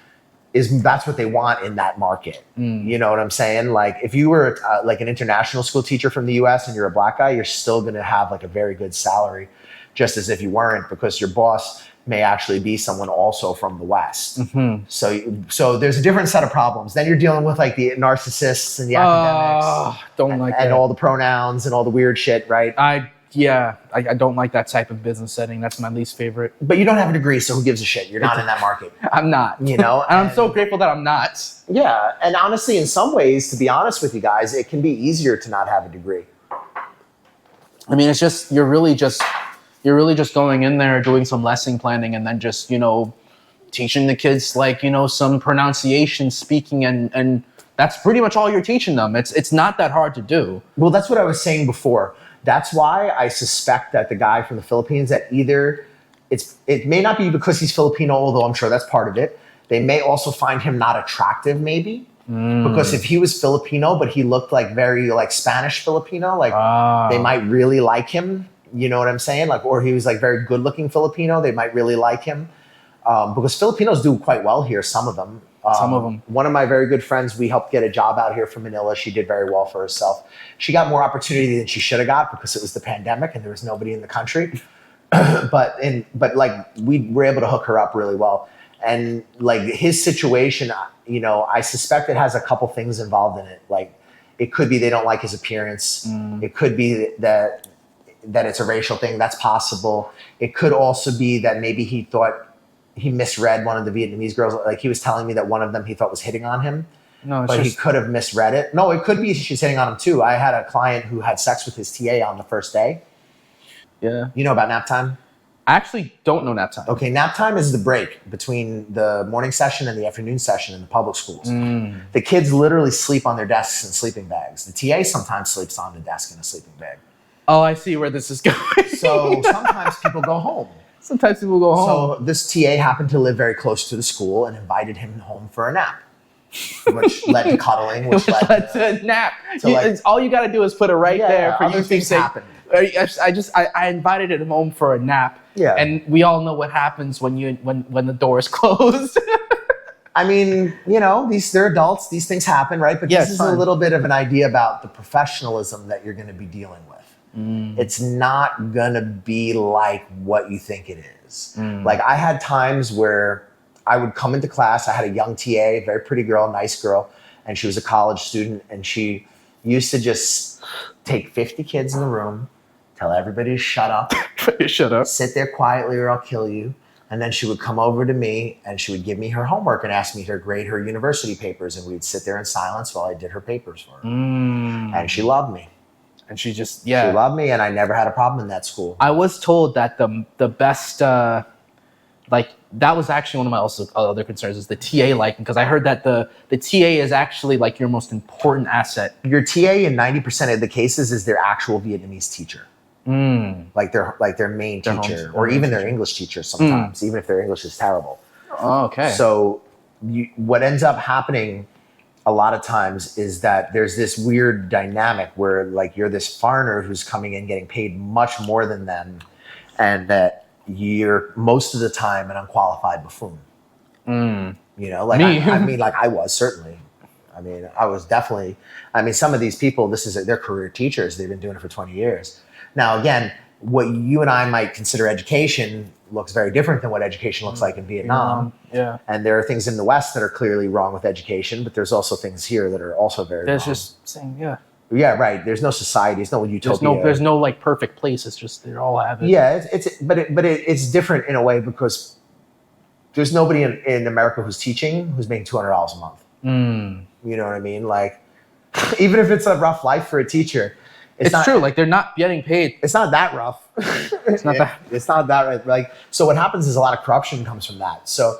that's what they want in that market. You know what I'm saying? Like if you were like an international school teacher from the US and you're a black guy, you're still going to have like a very good salary, just as if you weren't, because your boss may actually be someone also from the West. So there's a different set of problems. Then you're dealing with like the narcissists and the academics and all the pronouns and all the weird shit, right? I don't like that type of business setting. That's my least favorite. But you don't have a degree, so who gives a shit? You're not in that market. I'm not. And I'm so grateful that I'm not. Yeah, and honestly, in some ways, to be honest with you guys, it can be easier to not have a degree. I mean, it's just you're really just going in there doing some lesson planning and then just teaching the kids like some pronunciation, speaking, and that's pretty much all you're teaching them. It's not that hard to do. Well, that's what I was saying before. That's why I suspect that the guy from the Philippines, that either it may not be because he's Filipino, although I'm sure that's part of it. They may also find him not attractive, maybe. Because if he was Filipino, but he looked like very like Spanish Filipino, like they might really like him. You know what I'm saying? Like, or he was like very good looking Filipino, they might really like him. Because Filipinos do quite well here, some of them. Some of them. One of my very good friends, we helped get a job out here from Manila. She did very well for herself. She got more opportunity than she should have got because it was the pandemic and there was nobody in the country. but like we were able to hook her up really well. And like his situation, I suspect it has a couple things involved in it. Like it could be they don't like his appearance. It could be that that it's a racial thing. That's possible. It could also be that maybe he thought he misread one of the Vietnamese girls. Like, he was telling me that one of them he thought was hitting on him. No, but he could have misread it. No, it could be she's hitting on him too. I had a client who had sex with his TA on the first day. Yeah. You know about nap time? I actually don't know nap time. Okay, nap time is the break between the morning session and the afternoon session in the public schools. The kids literally sleep on their desks in sleeping bags. The TA sometimes sleeps on the desk in a sleeping bag. Oh, I see where this is going. So sometimes people go home. Sometimes people go home. So this TA happened to live very close to the school and invited him home for a nap, which led to cuddling, which led to a nap. To all you got to do is put it right there for other you to things say. happen. I invited him home for a nap. Yeah. And we all know what happens when the door is closed. I mean, they're adults. These things happen, right? But this is a little bit of an idea about the professionalism that you're going to be dealing with. It's not going to be like what you think it is. Like, I had times where I would come into class. I had a young TA, very pretty girl, nice girl, and she was a college student, and she used to just take 50 kids in the room, tell everybody to shut up. Shut up. Sit there quietly or I'll kill you. And then she would come over to me and she would give me her homework and ask me to grade her university papers. And we'd sit there in silence while I did her papers for her. And she loved me. And she just, She loved me, and I never had a problem in that school. I was told that the best, that was actually one of my other concerns is the TA liking, because I heard that the TA is actually like your most important asset. Your TA in 90% of the cases is their actual Vietnamese teacher. Like their main teacher, or even their English teacher sometimes, even if their English is terrible. Oh, okay. So what ends up happening a lot of times is that there's this weird dynamic where, like, you're this foreigner who's coming in getting paid much more than them, and that you're most of the time an unqualified buffoon. Like I was certainly. I mean, I was definitely. I mean, some of these people, they're career teachers. They've been doing it for 20 years. Now, again, what you and I might consider education looks very different than what education looks like in Vietnam. Yeah. And there are things in the West that are clearly wrong with education, but there's also things here that are also very wrong. Just saying, Yeah, right. There's no society. There's no utopia. There's no like perfect place. It's just they all have it. Yeah, it's different in a way because there's nobody in America who's teaching who's making $200 a month. You know what I mean? Like, even if it's a rough life for a teacher, it's not, true. Like, they're not getting paid. It's not that rough. It's not that. It's not that right. Like, so what happens is a lot of corruption comes from that. So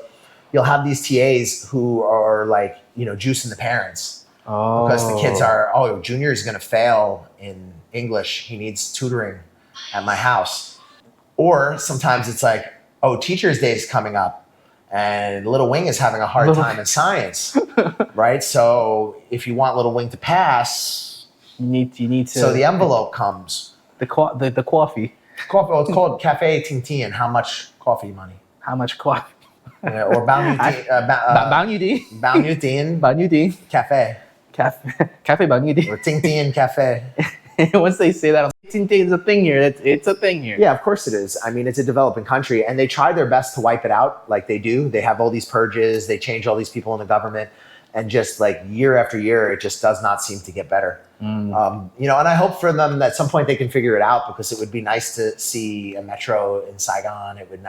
you'll have these TAs who are like, juicing the parents because the kids are, Junior is going to fail in English. He needs tutoring at my house. Or sometimes it's like, Teacher's Day is coming up and Little Wing is having a hard time in science, right? So if you want Little Wing to pass, you need to. So the envelope comes. The coffee. Well, it's called Cafe Ting Tien. How much coffee money? How much coffee? Or Bao Bao Nhiêu Dien. Bao Nhiêu Dien. Cafe. Cafe Bao Nhiêu Dien. Or Ting Tien Cafe. Once they say that, Ting Tien is a thing here. It's a thing here. Yeah, of course it is. I mean, it's a developing country, and they try their best to wipe it out like they do. They have all these purges. They change all these people in the government. And just like year after year, it just does not seem to get better. And I hope for them that at some point they can figure it out, because it would be nice to see a metro in Saigon. It would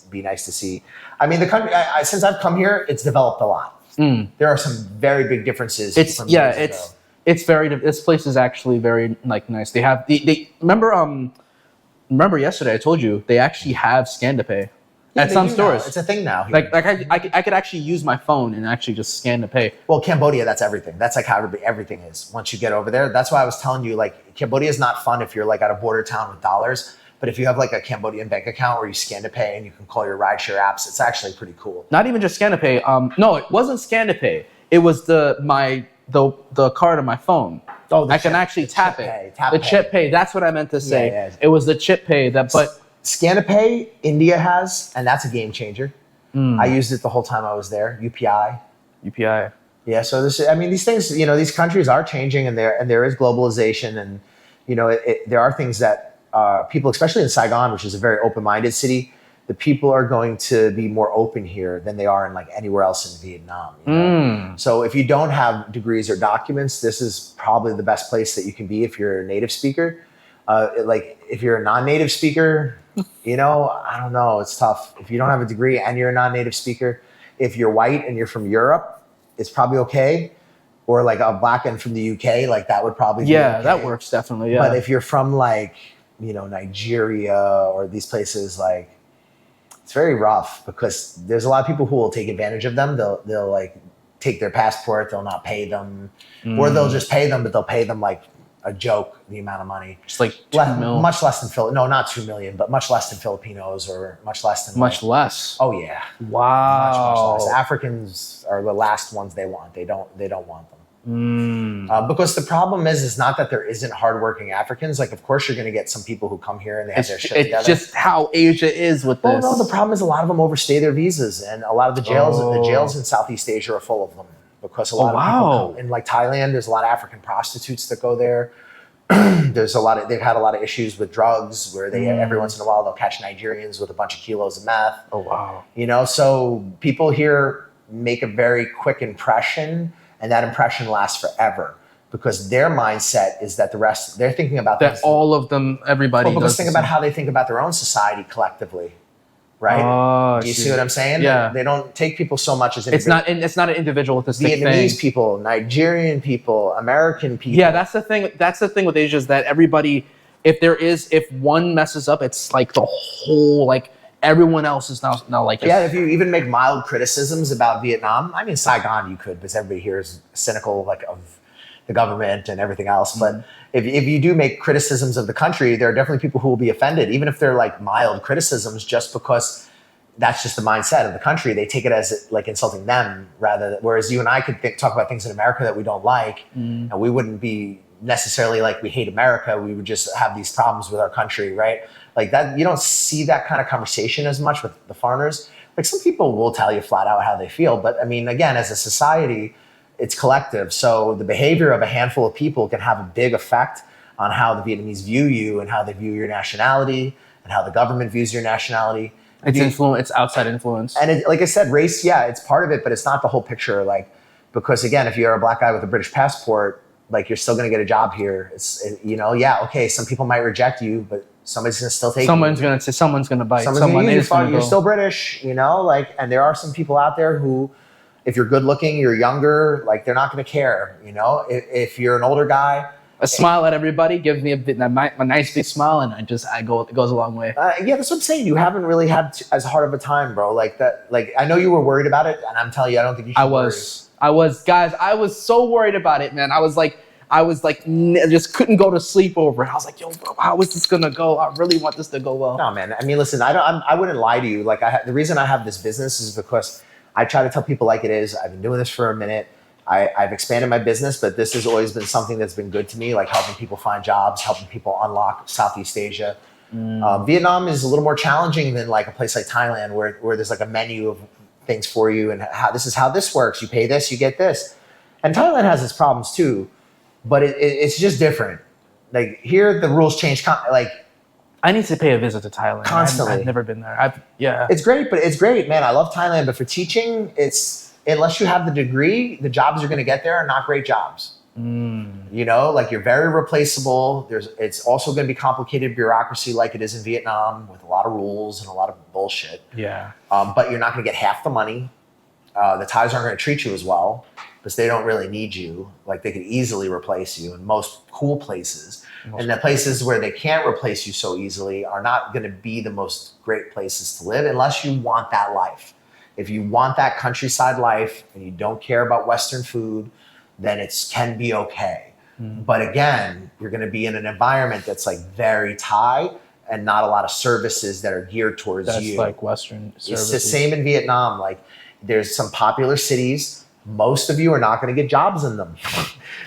be nice to see. I mean, the country, since I've come here, it's developed a lot. There are some very big differences. This place is actually very nice. They have they remember yesterday I told you they actually have scan to pay. At some stores. It's a thing now. Here. Like I could actually use my phone and actually just scan to pay. Well, Cambodia, that's everything. That's like how everything is. Once you get over there, that's why I was telling you, like, Cambodia is not fun if you're like at a border town with dollars. But if you have like a Cambodian bank account where you scan to pay and you can call your rideshare apps, it's actually pretty cool. Not even just scan to pay. No, it wasn't scan to pay. It was the card on my phone. I can actually tap it. The chip pay. That's what I meant to say. Yeah. It was the chip pay but. Scan to Pay, India has, and that's a game changer. I used it the whole time I was there. UPI. Yeah. So these things, these countries are changing, and there is globalization, and there are things that people, especially in Saigon, which is a very open-minded city, the people are going to be more open here than they are in like anywhere else in Vietnam. So if you don't have degrees or documents, this is probably the best place that you can be if you're a native speaker. Like if you're a non-native speaker, you know, I don't know, it's tough. If you don't have a degree and you're a non-native speaker, if you're white and you're from Europe, it's probably okay. Or like a black and from the UK, like that would probably be okay. that works definitely. Yeah, But if you're from like, you know, Nigeria or these places, like it's very rough because there's a lot of people who will take advantage of them. They'll like take their passport, they'll not pay them, or they'll just pay them, but they'll pay them like a joke, the amount of money. Just like 2 million. Much less than no, not 2 million, but much less than Filipinos or much less than less. Oh yeah. Wow. Much less. Africans are the last ones they want. They don't want them. Because the problem is not that there isn't hardworking Africans. Like, of course, you're going to get some people who come here and they have their shit together. It's just how Asia is with this. Well, no, the problem is a lot of them overstay their visas, and a lot of the jails in Southeast Asia are full of them because a lot of people come in. Like Thailand, there's a lot of African prostitutes that go there. They've had a lot of issues with drugs where they every once in a while they'll catch Nigerians with a bunch of kilos of meth. Oh wow! You know, so people here make a very quick impression. And that impression lasts forever because their mindset is that they're thinking about that all of them, everybody. Well, because think about how they think about their own society collectively, right? Do you see what I'm saying? Yeah. They don't take people so much as it's not an individualistic Vietnamese thing. people, Nigerian people, American people. Yeah, that's the thing. That's the thing with Asia is that everybody, if one messes up, it's like the whole like. Everyone else is now like... Yeah, if you even make mild criticisms about Vietnam, I mean, Saigon you could, because everybody here is cynical like of the government and everything else. But if you do make criticisms of the country, there are definitely people who will be offended, even if they're like mild criticisms, just because that's just the mindset of the country. They take it as like insulting them whereas you and I could talk about things in America that we don't like, and we wouldn't be necessarily like we hate America. We would just have these problems with our country, right? Like that, you don't see that kind of conversation as much with the foreigners. Like some people will tell you flat out how they feel, but I mean, again, as a society, it's collective. So the behavior of a handful of people can have a big effect on how the Vietnamese view you and how they view your nationality and how the government views your nationality. It's outside influence. And like I said, race, yeah, it's part of it, but it's not the whole picture. Like, because again, if you're a black guy with a British passport, like you're still going to get a job here. Okay, some people might reject you, but somebody's going to still take you. Someone's going to bite. You're still British, like, and there are some people out there who, if you're good looking, you're younger, like they're not going to care, if you're an older guy. A smile at everybody, give me a nice big smile, and it goes a long way. Yeah, that's what I'm saying. You haven't really had as hard of a time, bro. Like that. Like I know you were worried about it, and I'm telling you, I don't think you should. I was so worried about it, man. I was like, just couldn't go to sleep over it. I was like, yo, bro, how is this gonna go? I really want this to go well. No, man. I mean, listen, I wouldn't lie to you. Like, the reason I have this business is because I try to tell people like it is. I've been doing this for a minute. I've expanded my business, but this has always been something that's been good to me, like helping people find jobs, helping people unlock Southeast Asia. Vietnam is a little more challenging than like a place like Thailand, where there's like a menu of things for you and how this works. You pay this, you get this. And Thailand has its problems too, but it's just different. Like here, the rules change. I need to pay a visit to Thailand constantly. I've never been there. It's great, man. I love Thailand, but for teaching, unless you have the degree, the jobs you're going to get there are not great jobs. Like you're very replaceable. It's also going to be complicated bureaucracy like it is in Vietnam with a lot of rules and a lot of bullshit. Yeah. But you're not going to get half the money. The Thais aren't going to treat you as well because they don't really need you. Like they could easily replace you in most cool places. And the places where they can't replace you so easily are not going to be the most great places to live unless you want that life. If you want that countryside life and you don't care about Western food, then it can be okay. But again, you're going to be in an environment that's like very Thai and not a lot of services that are geared towards you. That's like Western services. It's the same in Vietnam. Like there's some popular cities. Most of you are not going to get jobs in them.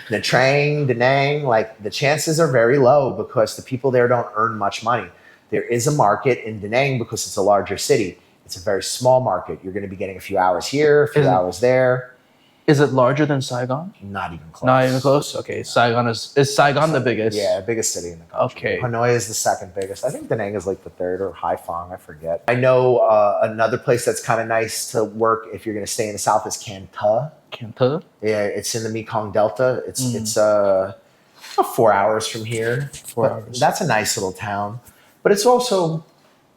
Nha Trang, Da Nang, like the chances are very low because the people there don't earn much money. There is a market in Da Nang because it's a larger city. It's a very small market. You're going to be getting a few hours here, a few hours there. Is it larger than Saigon? Not even close. Not even close? Okay. Saigon is Saigon the biggest? Yeah, biggest city in the country. Okay. Hanoi is the second biggest. I think Da Nang is like the third, or Haiphong, I forget. I know another place that's kind of nice to work if you're going to stay in the south is Can Tho. Can Tho? Yeah, it's in the Mekong Delta. It's about 4 hours from here. 4 But hours. That's a nice little town. But it's also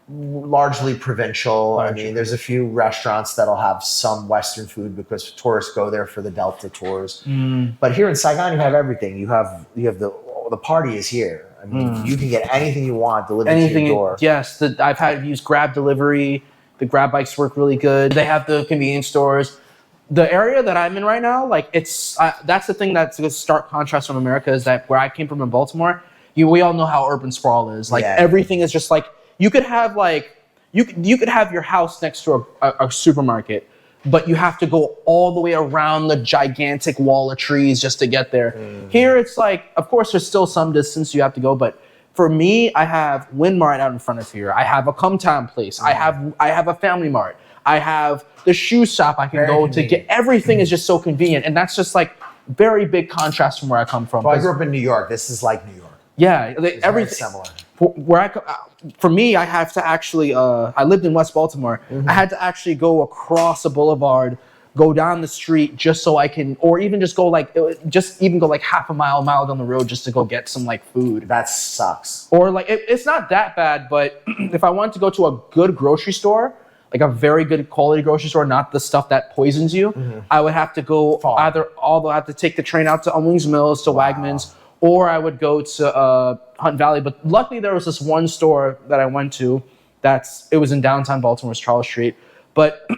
largely provincial. I mean, there's a few restaurants that'll have some Western food because tourists go there for the Delta tours. But here in Saigon, you have everything. You have the party is here. I mean, you can get anything you want delivered to your door. Yes, I've had used Grab delivery. The Grab bikes work really good. They have the convenience stores. The area that I'm in right now, like that's the thing that's a stark contrast from America is that where I came from in Baltimore, we all know how urban sprawl is. Like everything is just like you could have you could have your house next to a supermarket, but you have to go all the way around the gigantic wall of trees just to get there. Here it's like, of course, there's still some distance you have to go, but for me, I have Winmart out in front of here. I have a Come-Town place. I have a Family Mart. I have the shoe shop I can go to get. Everything is just so convenient, and that's just like very big contrast from where I come from. Well, I grew up in New York. This is like New York. Yeah, It's very similar. For me, I have to actually. I lived in West Baltimore. I had to actually go across a boulevard, go down the street just so I can, or even just go like half a mile down the road just to go get some like food. That sucks. Or like it's not that bad, but if I wanted to go to a good grocery store, like a very good quality grocery store, not the stuff that poisons you, I would have to go I have to take the train out to Owings Mills to Wegmans, or I would go to Hunt Valley. But luckily there was this one store that I went to it was in downtown Baltimore's Charles Street. But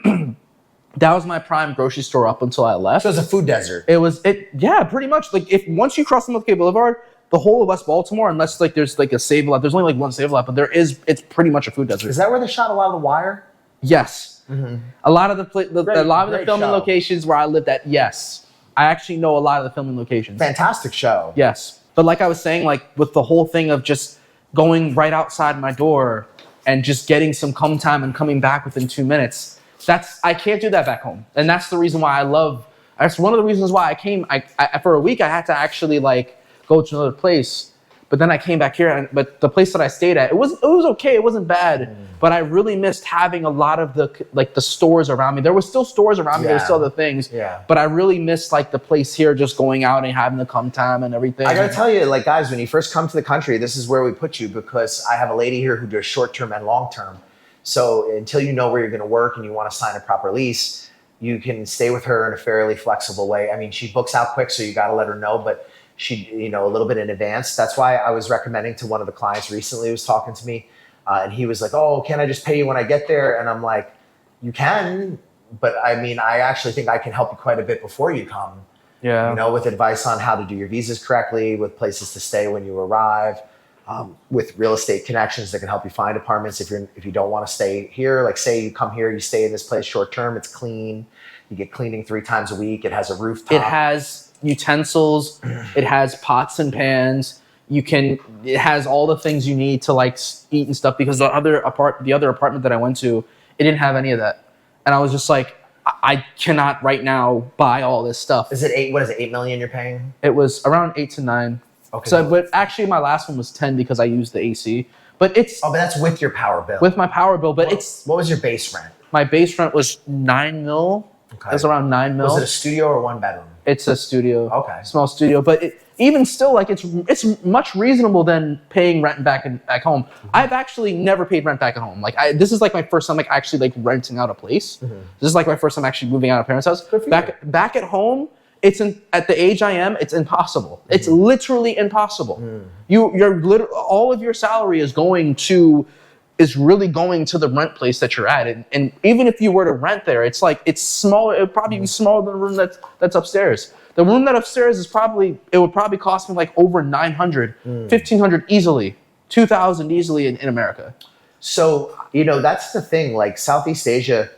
that was my prime grocery store up until I left. So it's a food desert. Yeah, pretty much. Like once you cross MLK Boulevard, the whole of West Baltimore, unless like there's like a Save-A-Lot, there's only like one Save-A-Lot, but it's pretty much a food desert. Is that where they shot a lot of The Wire? Yes. A lot of the Great filming show. locations where I lived at, yes. I actually know a lot of the filming locations. Fantastic show. Yes. But like I was saying, like with the whole thing of just going right outside my door and just getting some come time and coming back within 2 minutes, I can't do that back home. And that's the reason why that's one of the reasons why I came. I for a week I had to actually like go to another place. But then I came back here, but the place that I stayed at, it was okay. It wasn't bad, but I really missed having a lot of the stores around me. There were still stores around me. There were still other things, but I really missed like the place here, just going out and having the come time and everything. I gotta tell you, like guys, when you first come to the country, this is where we put you because I have a lady here who does short-term and long-term. So until you know where you're going to work and you want to sign a proper lease, you can stay with her in a fairly flexible way. I mean, she books out quick, so you got to let her know, but she, a little bit in advance. That's why I was recommending to one of the clients recently who was talking to me, and he was like, "Oh, can I just pay you when I get there?" And I'm like, "You can, but I mean, I actually think I can help you quite a bit before you come. Yeah. With advice on how to do your visas correctly, with places to stay when you arrive, with real estate connections that can help you find apartments if you don't want to stay here. Like say you come here, you stay in this place short term, it's clean. You get cleaning 3 times a week. It has a rooftop. It has utensils. It has pots and pans. It has all the things you need to like eat and stuff, because the other apartment that I went to, it didn't have any of that. And I was just like, I cannot right now buy all this stuff. Is it $8 million you're paying? It was around 8 to 9. Okay. So, but actually my last one was 10 because I used the AC. But but that's with your power bill. With my power bill, but what was your base rent? My base rent was $9 million. Okay. It was around $9 million. Was it a studio or 1 bedroom? It's a studio. Okay. Small studio, but even still, like it's much reasonable than paying rent back home. I've actually never paid rent back at home. Like this is like my first time like actually like renting out a place. This is like my first time actually moving out of parents' house. Back at home, at the age I am, it's impossible. It's literally impossible. All of your salary is really going to the rent place that you're at. And even if you were to rent there, it's smaller. It would probably be smaller than the room that's upstairs. The room that upstairs it would probably cost me like over $900, $1,500 easily, $2,000 easily in America. So, that's the thing, like Southeast Asia,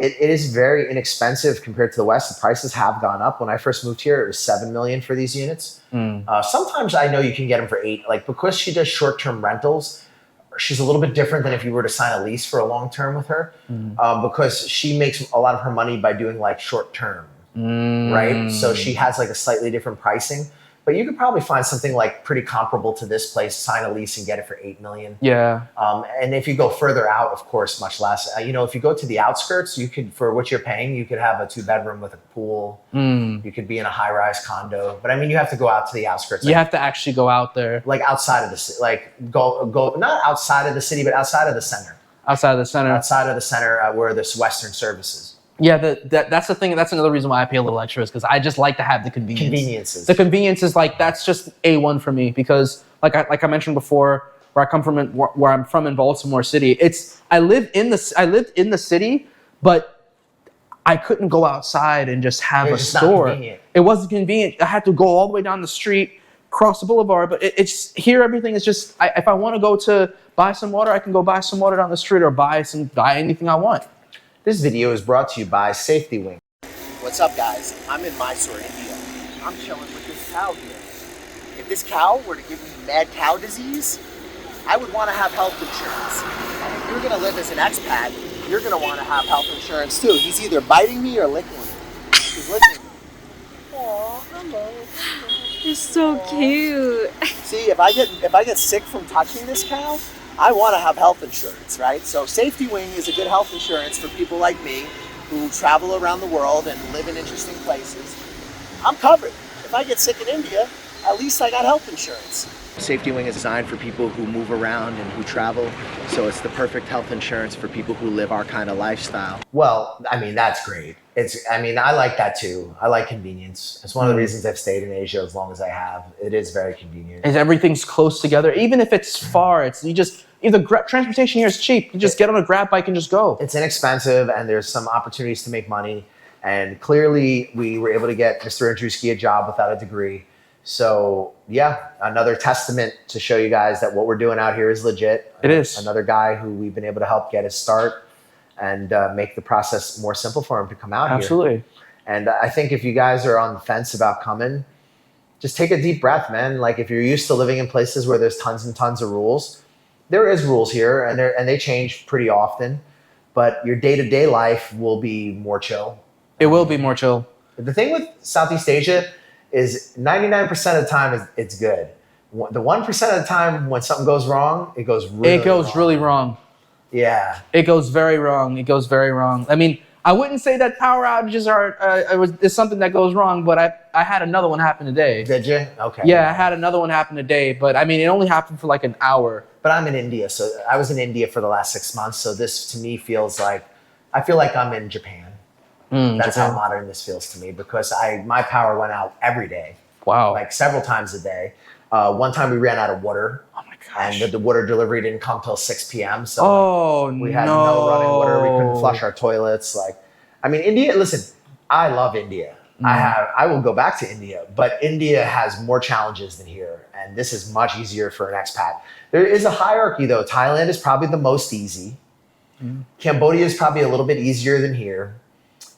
it is very inexpensive compared to the West. The prices have gone up. When I first moved here, it was $7 million for these units. Sometimes I know you can get them for $8 million, like because she does short-term rentals. She's a little bit different than if you were to sign a lease for a long term with her, because she makes a lot of her money by doing like short term, right? So she has like a slightly different pricing. but you could probably find something like pretty comparable to this place, sign a lease and get it for $8 million. Yeah. And if you go further out, of course, much less. If you go to the outskirts, you could, for what you're paying, you could have a 2-bedroom with a pool. You could be in a high-rise condo. But I mean, you have to go out to the outskirts. You have to actually go out there. Like outside of the city, like go not outside of the city, but outside of the center. Outside of the center. Outside of the center, where there's Western services. Yeah, that's the thing. That's another reason why I pay a little extra, is because I just like to have the Conveniences. The convenience is like, that's just A1 for me, because like I mentioned before, where I'm from in Baltimore City, I lived in the city, but I couldn't go outside and just have a store. It wasn't convenient. I had to go all the way down the street, cross the boulevard. But it's here. Everything is just. If I want to go to buy some water, I can go buy some water down the street, or buy anything I want. This video is brought to you by Safetywing. What's up, guys? I'm in Mysore, India. I'm chilling with this cow here. If this cow were to give me mad cow disease, I would want to have health insurance. And if you're going to live as an expat, you're going to want to have health insurance too. He's either biting me or licking me. He's licking me. Aw, hello. You're so cute. See, if I get sick from touching this cow, I want to have health insurance, right? So Safetywing is a good health insurance for people like me who travel around the world and live in interesting places. I'm covered. If I get sick in India, at least I got health insurance. Safetywing is designed for people who move around and who travel, so it's the perfect health insurance for people who live our kind of lifestyle. Well, I mean, that's great. I like that too. I like convenience. It's one of the reasons I've stayed in Asia as long as I have. It is very convenient. And everything's close together. Even if it's far, transportation here is cheap. You just get on a grab bike and just go. It's inexpensive, and there's some opportunities to make money. And clearly, we were able to get Mr. Andruski a job without a degree. So yeah, another testament to show you guys that what we're doing out here is legit. It is. Another guy who we've been able to help get his start and make the process more simple for him to come out here. Absolutely. And I think if you guys are on the fence about coming, just take a deep breath, man. Like, if you're used to living in places where there's tons and tons of rules, there is rules here, and they change pretty often, but your day-to-day life will be more chill. It will be more chill. The thing with Southeast Asia is 99% of the time it's good. The 1% of the time when something goes wrong, it goes really wrong. Yeah. It goes very wrong. I mean, I wouldn't say that power outages is something that goes wrong, but I had another one happen today. Did you? Okay. Yeah, I had another one happen today, but I mean, it only happened for like an hour. But I'm in India, so I was in India for the last 6 months, so this to me feels like, I feel like I'm in Japan. That's how modern this feels to me, because my power went out every day. Wow. Like several times a day. One time we ran out of water. Oh my gosh. And the water delivery didn't come till 6 p.m. So we had no running water. We couldn't flush our toilets. India, listen, I love India. I will go back to India, but India has more challenges than here. And this is much easier for an expat. There is a hierarchy though. Thailand is probably the most easy. Cambodia is probably a little bit easier than here.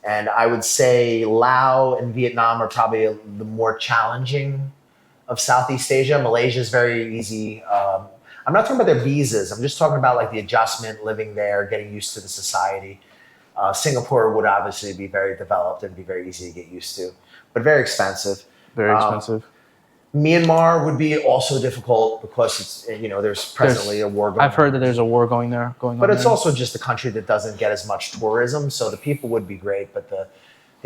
And I would say Laos and Vietnam are probably the more challenging of Southeast Asia. Malaysia is very easy. I'm not talking about their visas. I'm just talking about like the adjustment, living there, getting used to the society. Singapore would obviously be very developed and be very easy to get used to, but very expensive. Very expensive. Myanmar would be also difficult because it's, there's presently a war going on. I've heard that there's a war going on. But it's also just a country that doesn't get as much tourism, so the people would be great, but the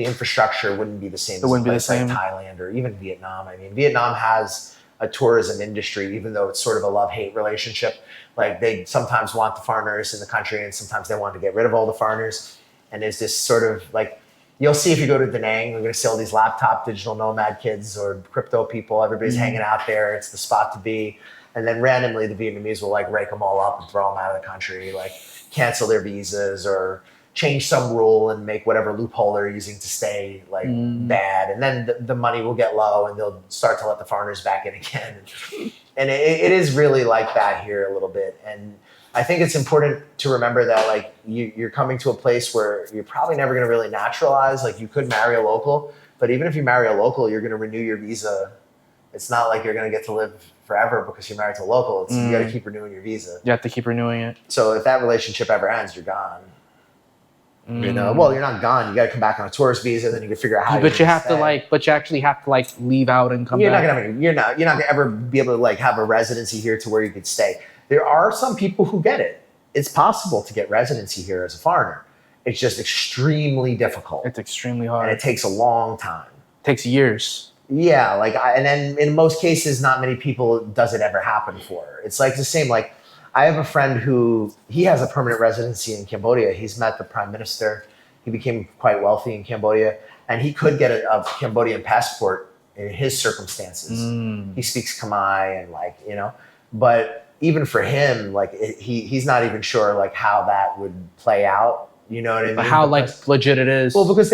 infrastructure wouldn't be the same as a place like Thailand or even Vietnam. I mean, Vietnam has a tourism industry, even though it's sort of a love-hate relationship. Like, they sometimes want the foreigners in the country, and sometimes they want to get rid of all the foreigners. And there's this sort of like, you'll see if you go to Da Nang, we're going to see all these laptop digital nomad kids or crypto people. Everybody's hanging out there. It's the spot to be. And then randomly, the Vietnamese will like rake them all up and throw them out of the country, like cancel their visas or change some rule and make whatever loophole they're using to stay like bad. And then the money will get low and they'll start to let the foreigners back in again. And it is really like that here a little bit. And I think it's important to remember that like you're coming to a place where you're probably never going to really naturalize. Like, you could marry a local, but even if you marry a local, you're going to renew your visa. It's not like you're going to get to live forever because you're married to a local. You got to keep renewing your visa. You have to keep renewing it. So if that relationship ever ends, you're gone. You know, well, you're not gone. You got to come back on a tourist visa, then you can figure out how. But you have to but you actually have to leave out and come back. You're not gonna ever be able to have a residency here to where you could stay. There are some people who get it. It's possible to get residency here as a foreigner. It's just extremely difficult. It's extremely hard. And it takes a long time. It takes years. Yeah, and then in most cases, not many people does it ever happen for. It's the same. I have a friend who he has a permanent residency in Cambodia. He's met the prime minister. He became quite wealthy in Cambodia, and he could get a Cambodian passport in his circumstances. He speaks Khmer and but even for him, he's not even sure how that would play out. You know what I mean? But how legit it is? Well, because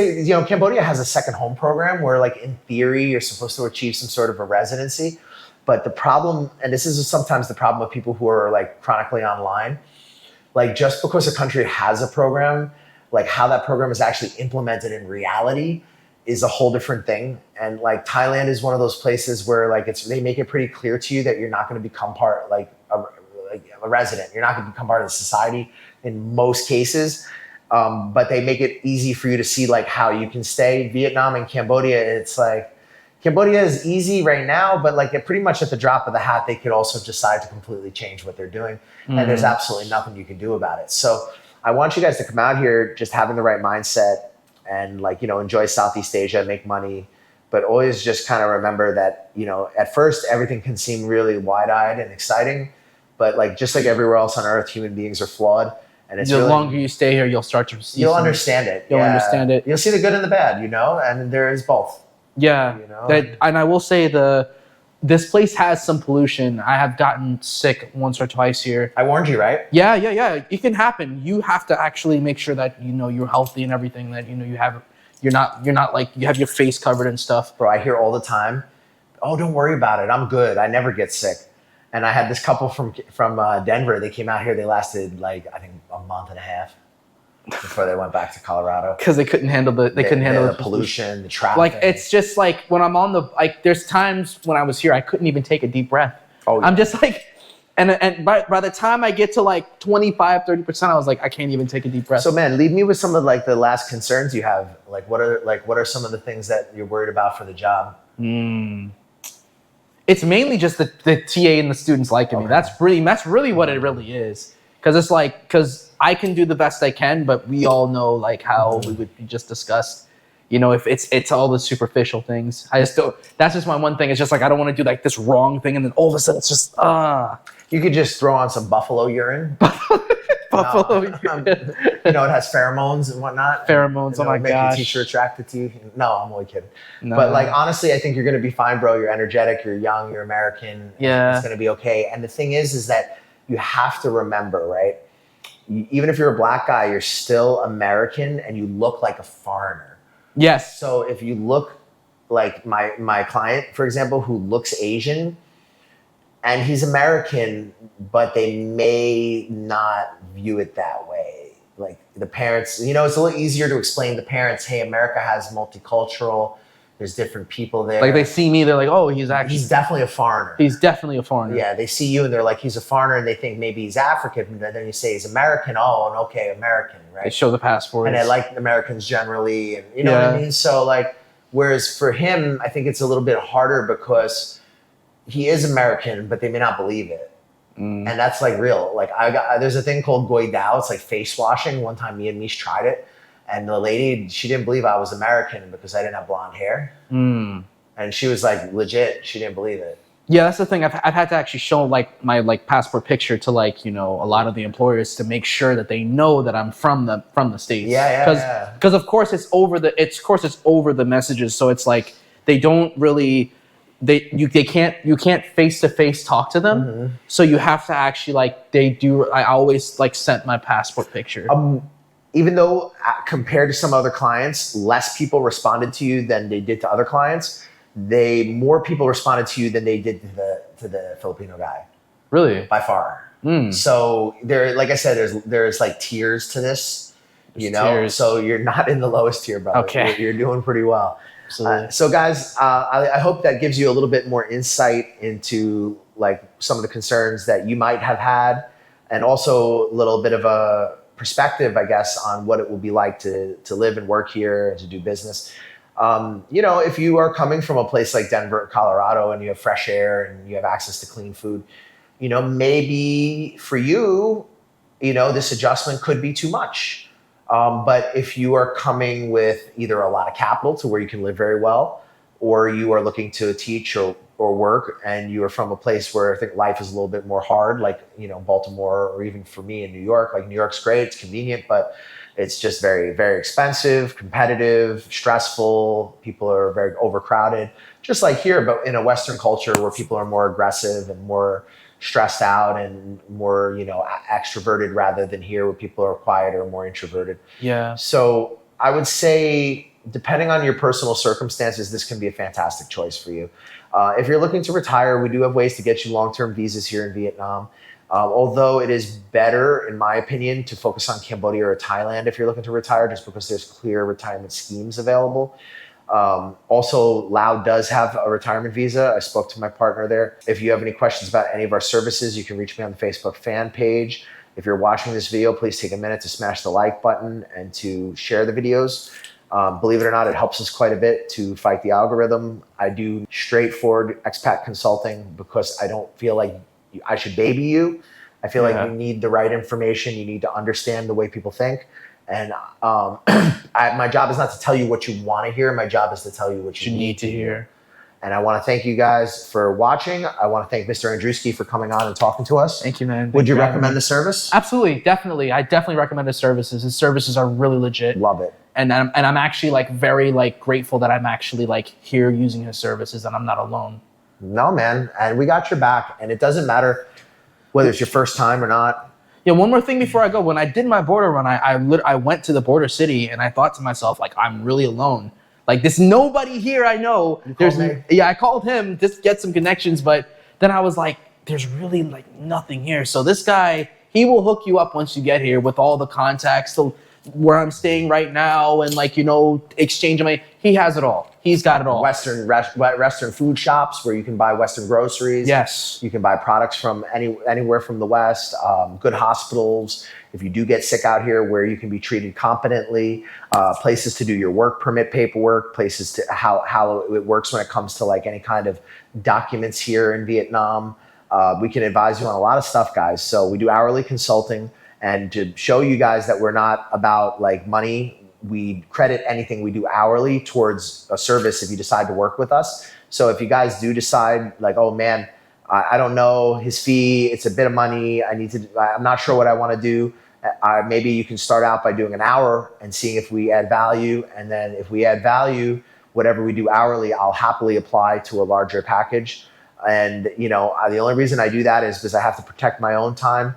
Cambodia has a second home program where in theory you're supposed to achieve some sort of a residency. But the problem, and this is sometimes the problem of people who are chronically online, just because a country has a program, how that program is actually implemented in reality is a whole different thing. And Thailand is one of those places where they make it pretty clear to you that you're not going to become part a resident. You're not going to become part of the society in most cases. But they make it easy for you to see how you can stay. Vietnam and Cambodia, it's Cambodia is easy right now, but pretty much at the drop of the hat, they could also decide to completely change what they're doing. And there's absolutely nothing you can do about it. So I want you guys to come out here just having the right mindset and enjoy Southeast Asia, make money, but always just kind of remember that, at first everything can seem really wide-eyed and exciting, but just like everywhere else on earth, human beings are flawed. And it's the longer you stay here, you'll start to see. You'll understand it. You'll understand it. You'll see the good and the bad, and there is both. Yeah, and I will say this place has some pollution. I have gotten sick once or twice here. I warned you, right? Yeah. It can happen. You have to actually make sure that you're healthy and everything. That you're not you have your face covered and stuff. Bro, I hear all the time, "Oh, don't worry about it. I'm good. I never get sick." And I had this couple from Denver. They came out here. They lasted I think a month and a half before they went back to Colorado because they couldn't handle the pollution, the traffic. It's just when I'm on the there's times when I was here I couldn't even take a deep breath. Oh, yeah. I'm just and by the time I get to 25-30%, I was I can't even take a deep breath. So man, leave me with some of the last concerns you have. What are some of the things that you're worried about for the job? It's mainly just the TA and the students liking me. That's really what it really is. Because it's because I can do the best I can, but we all know how we would just discussed. If it's all the superficial things. I just don't. That's just my one thing. It's just I don't want to do this wrong thing, and then all of a sudden it's just You could just throw on some buffalo urine. Buffalo urine. It has pheromones and whatnot. Pheromones. Oh my make gosh. Make your teacher attracted to you. No, I'm only kidding. No. But honestly, I think you're going to be fine, bro. You're energetic. You're young. You're American. Yeah. It's going to be okay. And the thing is that you have to remember, right? Even if you're a black guy, you're still American, and you look like a foreigner. Yes. So if you look like my client, for example, who looks Asian, and he's American, but they may not view it that way. The parents, it's a little easier to explain to the parents, hey, America has multicultural, there's different people there. They see me, they're oh, he's definitely a foreigner. He's definitely a foreigner. Yeah, they see you and they're he's a foreigner, and they think maybe he's African, and then you say he's American, oh, and okay, American, right? They show the passport. And I like Americans generally, and you know what I mean? So whereas for him, I think it's a little bit harder because he is American, but they may not believe it. And that's real. There's a thing called Goi Dao. It's face washing. One time me and Mish tried it. And the lady, she didn't believe I was American because I didn't have blonde hair. And she was legit. She didn't believe it. Yeah, that's the thing. I've had to actually show my passport picture to a lot of the employers to make sure that they know that I'm from the States. Yeah. Because of course it's over the messages. So it's they don't really you can't face to face talk to them. So you have to actually they do. I always sent my passport picture. Even though compared to some other clients, less people responded to you than they did to other clients, more people responded to you than they did to the Filipino guy. Really? By far. So there, like I said, there's tiers to this, Tiers. So you're not in the lowest tier, brother. Okay. You're doing pretty well. So guys, I hope that gives you a little bit more insight into some of the concerns that you might have had, and also a little bit of perspective, I guess, on what it will be like to live and work here and to do business. If you are coming from a place like Denver, Colorado, and you have fresh air and you have access to clean food, maybe for you, this adjustment could be too much. But if you are coming with either a lot of capital to where you can live very well, or you are looking to teach or work, and you are from a place where I think life is a little bit more hard, like, Baltimore, or even for me in New York, like New York's great, it's convenient, but it's just very, very expensive, competitive, stressful. People are very overcrowded, just like here, but in a Western culture where people are more aggressive and more stressed out and more, extroverted, rather than here where people are quieter and more introverted. Yeah. So I would say, depending on your personal circumstances, this can be a fantastic choice for you. If you're looking to retire, we do have ways to get you long-term visas here in Vietnam. Although it is better, in my opinion, to focus on Cambodia or Thailand if you're looking to retire, just because there's clear retirement schemes available. Also, Laos does have a retirement visa. I spoke to my partner there. If you have any questions about any of our services, you can reach me on the Facebook fan page. If you're watching this video, please take a minute to smash the like button and to share the videos. Believe it or not, it helps us quite a bit to fight the algorithm. I do straightforward expat consulting because I don't feel like I should baby you. I feel like you need the right information. You need to understand the way people think. And my job is not to tell you what you want to hear. My job is to tell you what you need to hear. And I want to thank you guys for watching. I want to thank Mr. Andruski for coming on and talking to us. Thank you, man. Would you recommend the service? Absolutely, definitely. I definitely recommend his services. His services are really legit. Love it. And I'm actually very grateful that I'm actually here using his services and I'm not alone. No, man. And we got your back. And it doesn't matter whether it's your first time or not. Yeah, one more thing before I go. When I did my border run, I went to the border city and I thought to myself, I'm really alone. There's nobody here I know. I called him just get some connections, but then I was like, there's really nothing here. So this guy, he will hook you up once you get here with all the contacts to where I'm staying right now and exchange money. He has it all. He's got it all. Western food shops where you can buy Western groceries. Yes. You can buy products from anywhere from the West. Good hospitals. If you do get sick out here, where you can be treated competently. Places to do your work permit paperwork. Places to how it works when it comes to any kind of documents here in Vietnam. We can advise you on a lot of stuff, guys. So we do hourly consulting, and to show you guys that we're not about money. We credit anything we do hourly towards a service if you decide to work with us. So if you guys do decide oh man, I don't know his fee, it's a bit of money, I'm not sure what I want to do. Maybe you can start out by doing an hour and seeing if we add value. And then if we add value, whatever we do hourly, I'll happily apply to a larger package. And the only reason I do that is because I have to protect my own time.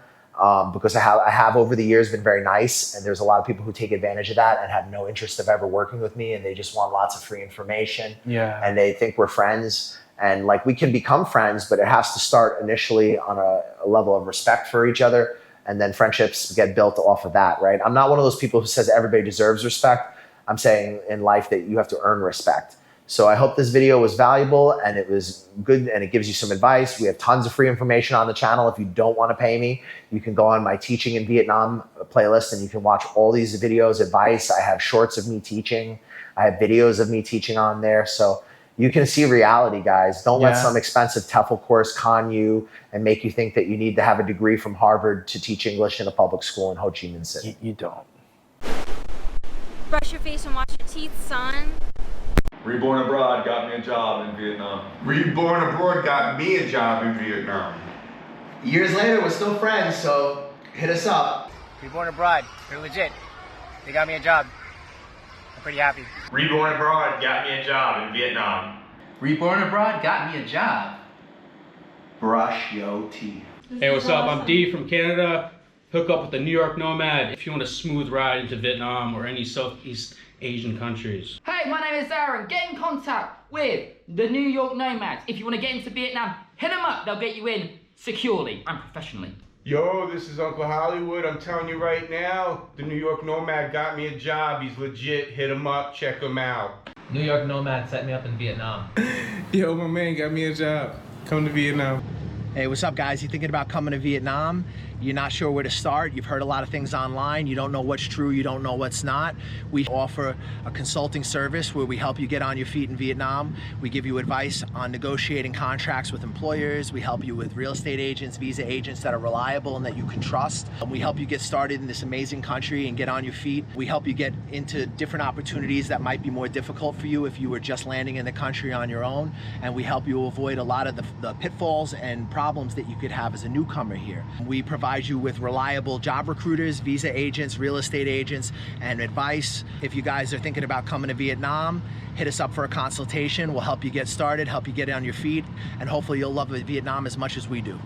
Because I have over the years been very nice, and there's a lot of people who take advantage of that and have no interest of ever working with me, and they just want lots of free information. Yeah. And they think we're friends, and we can become friends, but it has to start initially on a level of respect for each other, and then friendships get built off of that, right? I'm not one of those people who says everybody deserves respect. I'm saying in life that you have to earn respect. So I hope this video was valuable and it was good and it gives you some advice. We have tons of free information on the channel. If you don't want to pay me, you can go on my Teaching in Vietnam playlist and you can watch all these videos, advice. I have shorts of me teaching. I have videos of me teaching on there. So you can see reality, guys. Don't let some expensive TEFL course con you and make you think that you need to have a degree from Harvard to teach English in a public school in Ho Chi Minh City. You don't. Brush your face and wash your teeth, son. Reborn abroad got me a job in Vietnam. Reborn abroad got me a job in Vietnam. Years later, we're still friends, so hit us up. Reborn abroad, they're legit. They got me a job. I'm pretty happy. Reborn abroad got me a job in Vietnam. Reborn abroad got me a job. Brush your teeth. Hey, what's up? I'm D from Canada. Hook up with the New York Nomad if you want a smooth ride into Vietnam or any Southeast Asian countries. Hey, my name is Aaron. Get in contact with the New York Nomads. If you want to get into Vietnam, hit them up. They'll get you in securely and professionally. Yo, this is Uncle Hollywood. I'm telling you right now, the New York Nomad got me a job. He's legit. Hit him up. Check him out. New York Nomad set me up in Vietnam. Yo, my man got me a job. Come to Vietnam. Hey, what's up, guys? You thinking about coming to Vietnam? you're not sure where to start, you've heard a lot of things online, you don't know what's true, you don't know what's not, we offer a consulting service where we help you get on your feet in Vietnam. We give you advice on negotiating contracts with employers. We help you with real estate agents, visa agents that are reliable and that you can trust. We help you get started in this amazing country and get on your feet. We help you get into different opportunities that might be more difficult for you if you were just landing in the country on your own. And we help you avoid a lot of the pitfalls and problems that you could have as a newcomer here. We provide you with reliable job recruiters, visa agents, real estate agents, and advice. If you guys are thinking about coming to Vietnam, hit us up for a consultation. We'll help you get started, help you get on your feet, and hopefully you'll love Vietnam as much as we do.